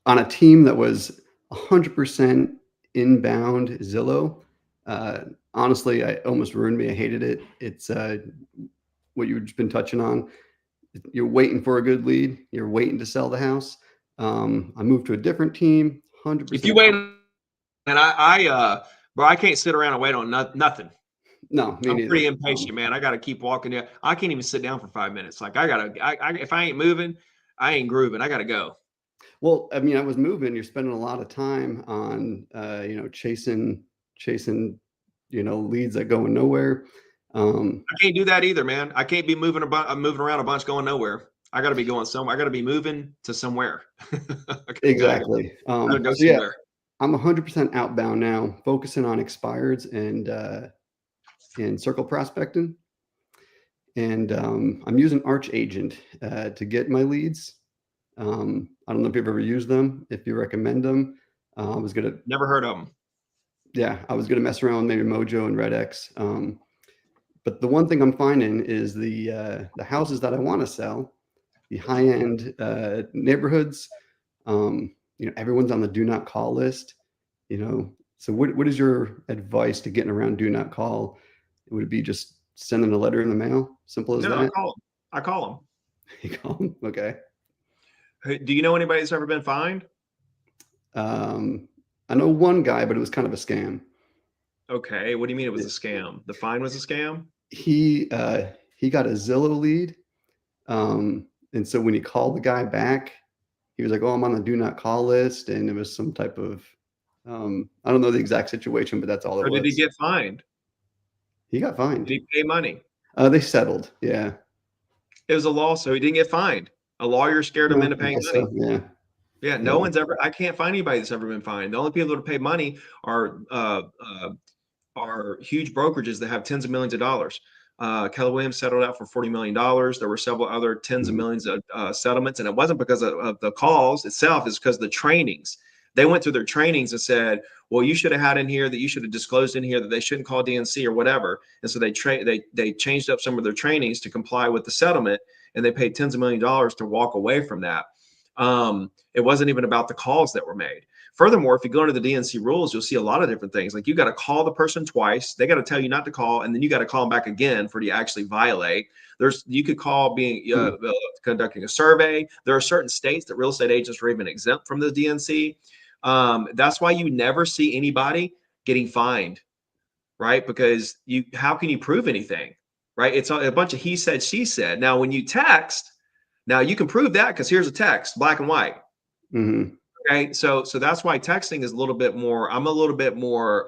a team that was 100% inbound Zillow. Honestly, it almost ruined me. I hated it. It's what you've been touching on. You're waiting for a good lead. You're waiting to sell the house. I moved to a different team. 100%. If you wait, and bro, I can't sit around and wait on nothing. No, me I'm neither. pretty impatient, man. I got to keep walking there. I can't even sit down for 5 minutes. Like if I ain't moving, I ain't grooving. I got to go. Well, I mean, I was moving. You're spending a lot of time on, chasing, leads that go nowhere. I can't do that either, man. I can't be moving around a bunch going nowhere. I got to be going somewhere. I got to be moving to somewhere. Exactly. Go So somewhere. yeah, I'm 100% outbound now, focusing on expireds and circle prospecting. And I'm using Arch Agent to get my leads. I don't know if you've ever used them, if you recommend them. Never heard of them. Yeah, I was gonna mess around with maybe Mojo and RedX. But the one thing I'm finding is the houses that I want to sell, the high-end neighborhoods. Everyone's on the do not call list. So what is your advice to getting around do not call? Would it be just sending a letter in the mail? Simple as No, that? I call them. You call them? Okay. Hey, do you know anybody that's ever been fined? I know one guy, but it was kind of a scam. Okay. What do you mean it was a scam? The fine was a scam? He got a Zillow lead. And so when he called the guy back, he was like, "Oh, I'm on the do not call list." And it was some type of, I don't know the exact situation, but that's all it was. Or did he get fined? He got fined. Did he pay money? They settled. Yeah. It was a law, so he didn't get fined. A lawyer scared him into I paying guess money. so, yeah. Yeah, no one's ever. I can't find anybody that's ever been fined. The only people that have paid money are huge brokerages that have tens of millions of dollars. Keller Williams settled out for $40 million. There were several other tens of millions of settlements, and it wasn't because of the calls itself. It's because of the trainings. They went through their trainings and said, well, you should have had in here that you should have disclosed in here that they shouldn't call DNC or whatever. And so they changed up some of their trainings to comply with the settlement, and they paid tens of millions of dollars to walk away from that. It wasn't even about the calls that were made. Furthermore, if you go into the DNC rules, you'll see a lot of different things. Like you got to call the person twice. They got to tell you not to call, and then you got to call them back again for you to actually violate. You could call being conducting a survey. There are certain states that real estate agents are even exempt from the DNC. That's why you never see anybody getting fined, right? Because how can you prove anything, right? It's a bunch of he said, she said. Now, when you text, now you can prove that because here's a text, black and white. Mm-hmm. Okay, so that's why texting is a little bit more. I'm a little bit more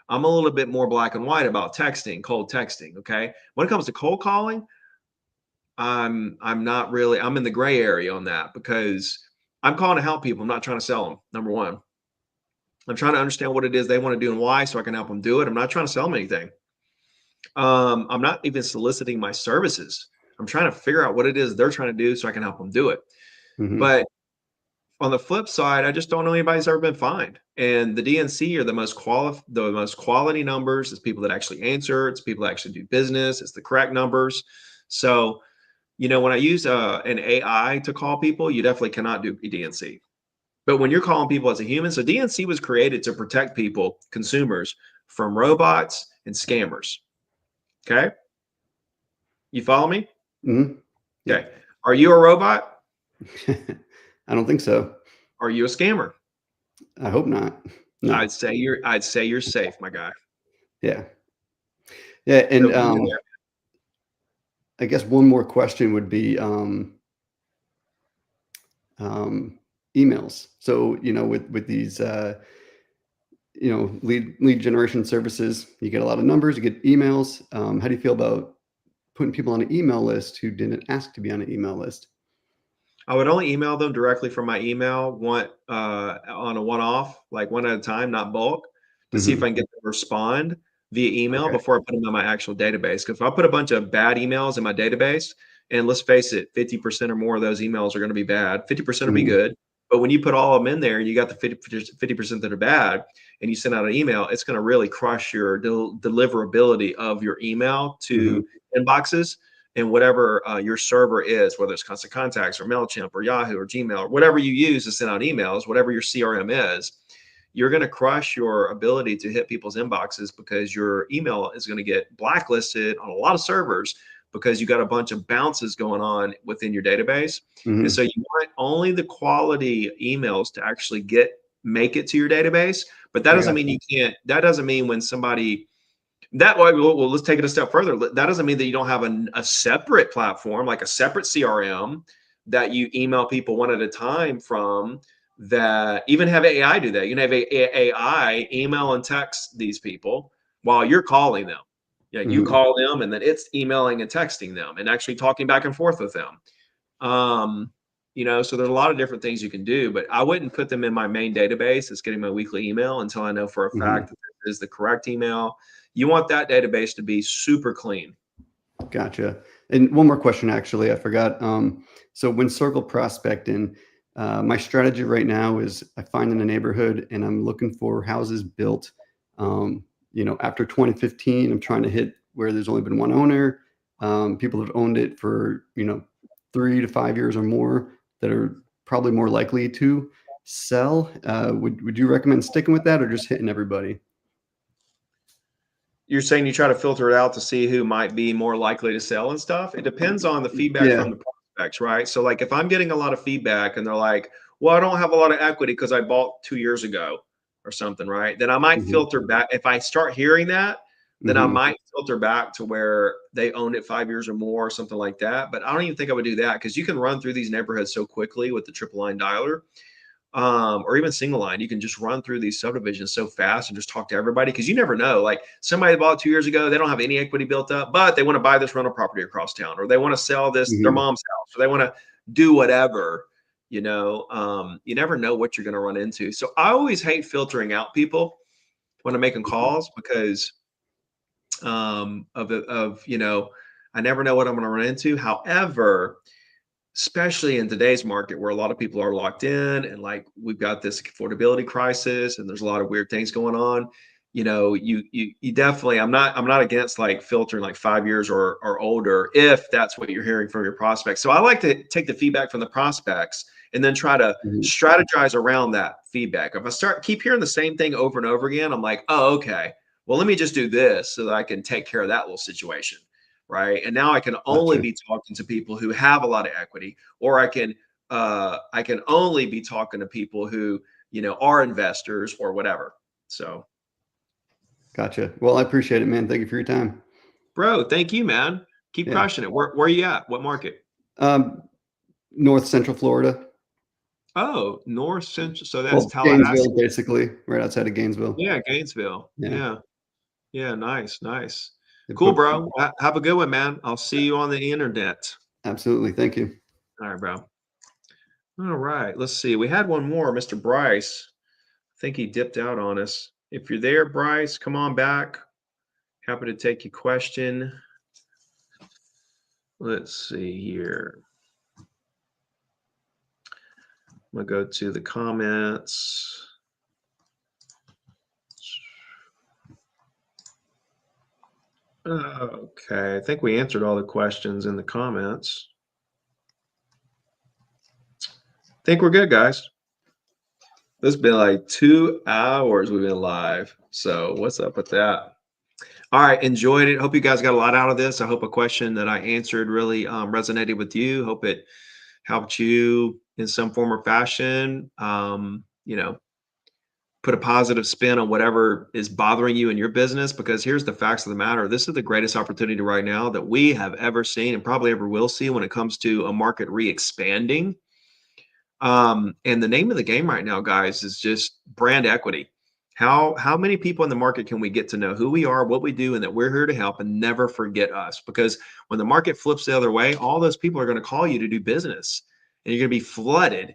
black and white about texting, cold texting. Okay, when it comes to cold calling, I'm not really. I'm in the gray area on that because I'm calling to help people. I'm not trying to sell them. Number one, I'm trying to understand what it is they want to do and why, so I can help them do it. I'm not trying to sell them anything. I'm not even soliciting my services. I'm trying to figure out what it is they're trying to do so I can help them do it. Mm-hmm. But on the flip side, I just don't know anybody's ever been fined. And the DNC are the most quality numbers. It's people that actually answer. It's people that actually do business. It's the correct numbers. So, when I use an AI to call people, you definitely cannot do DNC. But when you're calling people as a human, so DNC was created to protect people, consumers, from robots and scammers. Okay? You follow me? Mm-hmm. Okay. Are you a robot? I don't think so. Are you a scammer? I hope not. No. I'd say you're safe, my guy. Yeah. Yeah. And I guess one more question would be emails. So, with these lead generation services, you get a lot of numbers, you get emails. How do you feel about putting people on an email list who didn't ask to be on an email list? I would only email them directly from my email on a one-off, like one at a time, not bulk, to see if I can get them to respond via email before I put them in my actual database. Because if I put a bunch of bad emails in my database, and let's face it, 50% or more of those emails are going to be bad. 50% will be good. But when you put all of them in there, you got the 50% that are bad, and you send out an email, it's going to really crush your deliverability of your email to inboxes. And whatever your server is, whether it's Constant Contacts or MailChimp or Yahoo or Gmail or whatever you use to send out emails, whatever your CRM is, you're going to crush your ability to hit people's inboxes because your email is going to get blacklisted on a lot of servers because you got a bunch of bounces going on within your database. And so you want only the quality emails to actually make it to your database. But that doesn't mean you can't. That doesn't mean when somebody. Well, let's take it a step further. That doesn't mean that you don't have a separate platform, like a separate CRM that you email people one at a time from, that even have AI do that. You can have AI email and text these people while you're calling them. Yeah, you call them and then it's emailing and texting them and actually talking back and forth with them. So there's a lot of different things you can do, but I wouldn't put them in my main database that's getting my weekly email until I know for a fact that this is the correct email. You want that database to be super clean. Gotcha. And one more question, actually, I forgot. So when circle prospecting, my strategy right now is I find in a neighborhood and I'm looking for houses built, after 2015. I'm trying to hit where there's only been one owner. People have owned it for, 3 to 5 years or more that are probably more likely to sell. Would you recommend sticking with that or just hitting everybody? You're saying you try to filter it out to see who might be more likely to sell and stuff. It depends on the feedback from the prospects, right? So like if I'm getting a lot of feedback and they're like, well, I don't have a lot of equity because I bought 2 years ago or something, right? Then I might filter back. If I start hearing that, then I might filter back to where they owned it 5 years or more or something like that. But I don't even think I would do that because you can run through these neighborhoods so quickly with the triple line dialer. or even single line, you can just run through these subdivisions so fast and just talk to everybody, because you never know. Like somebody bought 2 years ago, they don't have any equity built up, but they want to buy this rental property across town, or they want to sell this their mom's house, or they want to do whatever. You never know what you're going to run into. So I always hate filtering out people when I'm making calls, because I never know what I'm going to run into. However, especially in today's market where a lot of people are locked in, and like we've got this affordability crisis and there's a lot of weird things going on, you definitely, I'm not against like filtering like 5 years or older, if that's what you're hearing from your prospects. So I like to take the feedback from the prospects and then try to strategize around that feedback. If I keep hearing the same thing over and over again, I'm like, oh, okay, well, let me just do this so that I can take care of that little situation. Right. And now I can only be talking to people who have a lot of equity, or I can only be talking to people who, are investors or whatever. So. Gotcha. Well, I appreciate it, man. Thank you for your time. Bro, thank you, man. Keep crushing it. Where are you at? What market? North Central Florida. Oh, North Central. So that's Gainesville, basically, right outside of Gainesville. Yeah, Gainesville. Yeah. Nice. Cool, bro. Have a good one, man. I'll see you on the internet. Absolutely. Thank you. All right, bro. All right. Let's see. We had one more, Mr. Bryce. I think he dipped out on us. If you're there, Bryce, come on back. Happy to take your question. Let's see here. I'm going to go to the comments. Okay, I think we answered all the questions in the comments. I think we're good, guys. This has been like 2 hours we've been live. So what's up with that? All right, enjoyed it. Hope you guys got a lot out of this. I hope a question that I answered really resonated with you. Hope it helped you in some form or fashion. Put a positive spin on whatever is bothering you in your business, because here's the facts of the matter. This is the greatest opportunity right now that we have ever seen and probably ever will see when it comes to a market re-expanding. And the name of the game right now, guys, is just brand equity. How many people in the market can we get to know who we are, what we do, and that we're here to help and never forget us? Because when the market flips the other way, all those people are going to call you to do business, and you're going to be flooded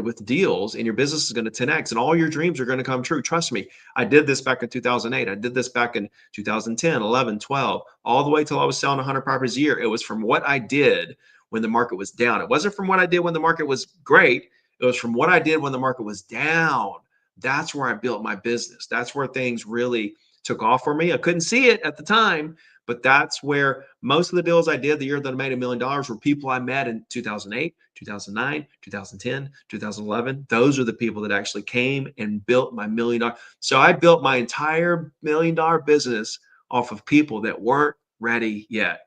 with deals, and your business is going to 10x, and all your dreams are going to come true. Trust me. I did this back in 2008. I did this back in 2010, 11, 12, all the way till I was selling 100 properties a year. It was from what I did when the market was down. It wasn't from what I did when the market was great. It was from what I did when the market was down. That's where I built my business. That's where things really took off for me. I couldn't see it at the time, but that's where most of the deals I did the year that I made $1 million were people I met in 2008, 2009, 2010, 2011. Those are the people that actually came and built my $1 million. So I built my entire $1 million business off of people that weren't ready yet.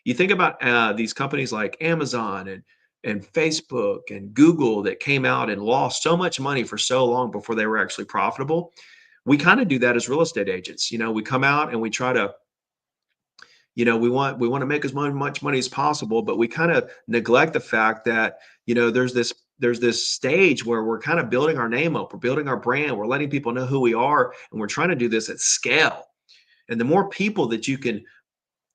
You think about these companies like Amazon and Facebook and Google that came out and lost so much money for so long before they were actually profitable. We kind of do that as real estate agents. We come out and we try to, we want to make as much money as possible, but we kind of neglect the fact that, there's this stage where we're kind of building our name up, we're building our brand, we're letting people know who we are, and we're trying to do this at scale. And the more people that you can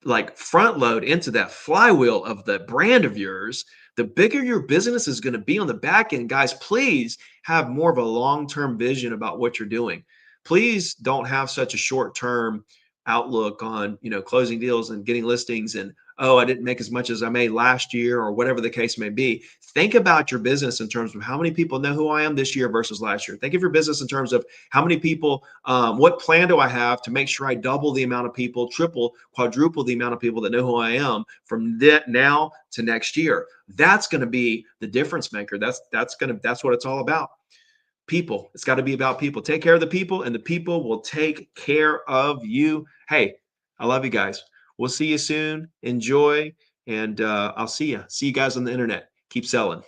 like front load into that flywheel of the brand of yours, the bigger your business is going to be on the back end. Guys, please have more of a long-term vision about what you're doing. Please don't have such a short-term outlook on, closing deals and getting listings and, oh, I didn't make as much as I made last year, or whatever the case may be. Think about your business in terms of how many people know who I am this year versus last year. Think of your business in terms of how many people, what plan do I have to make sure I double the amount of people, triple, quadruple the amount of people that know who I am from now to next year. That's going to be the difference maker. That's what it's all about. People. It's got to be about people. Take care of the people, and the people will take care of you. Hey, I love you guys. We'll see you soon. Enjoy, and I'll see you. See you guys on the internet. Keep selling.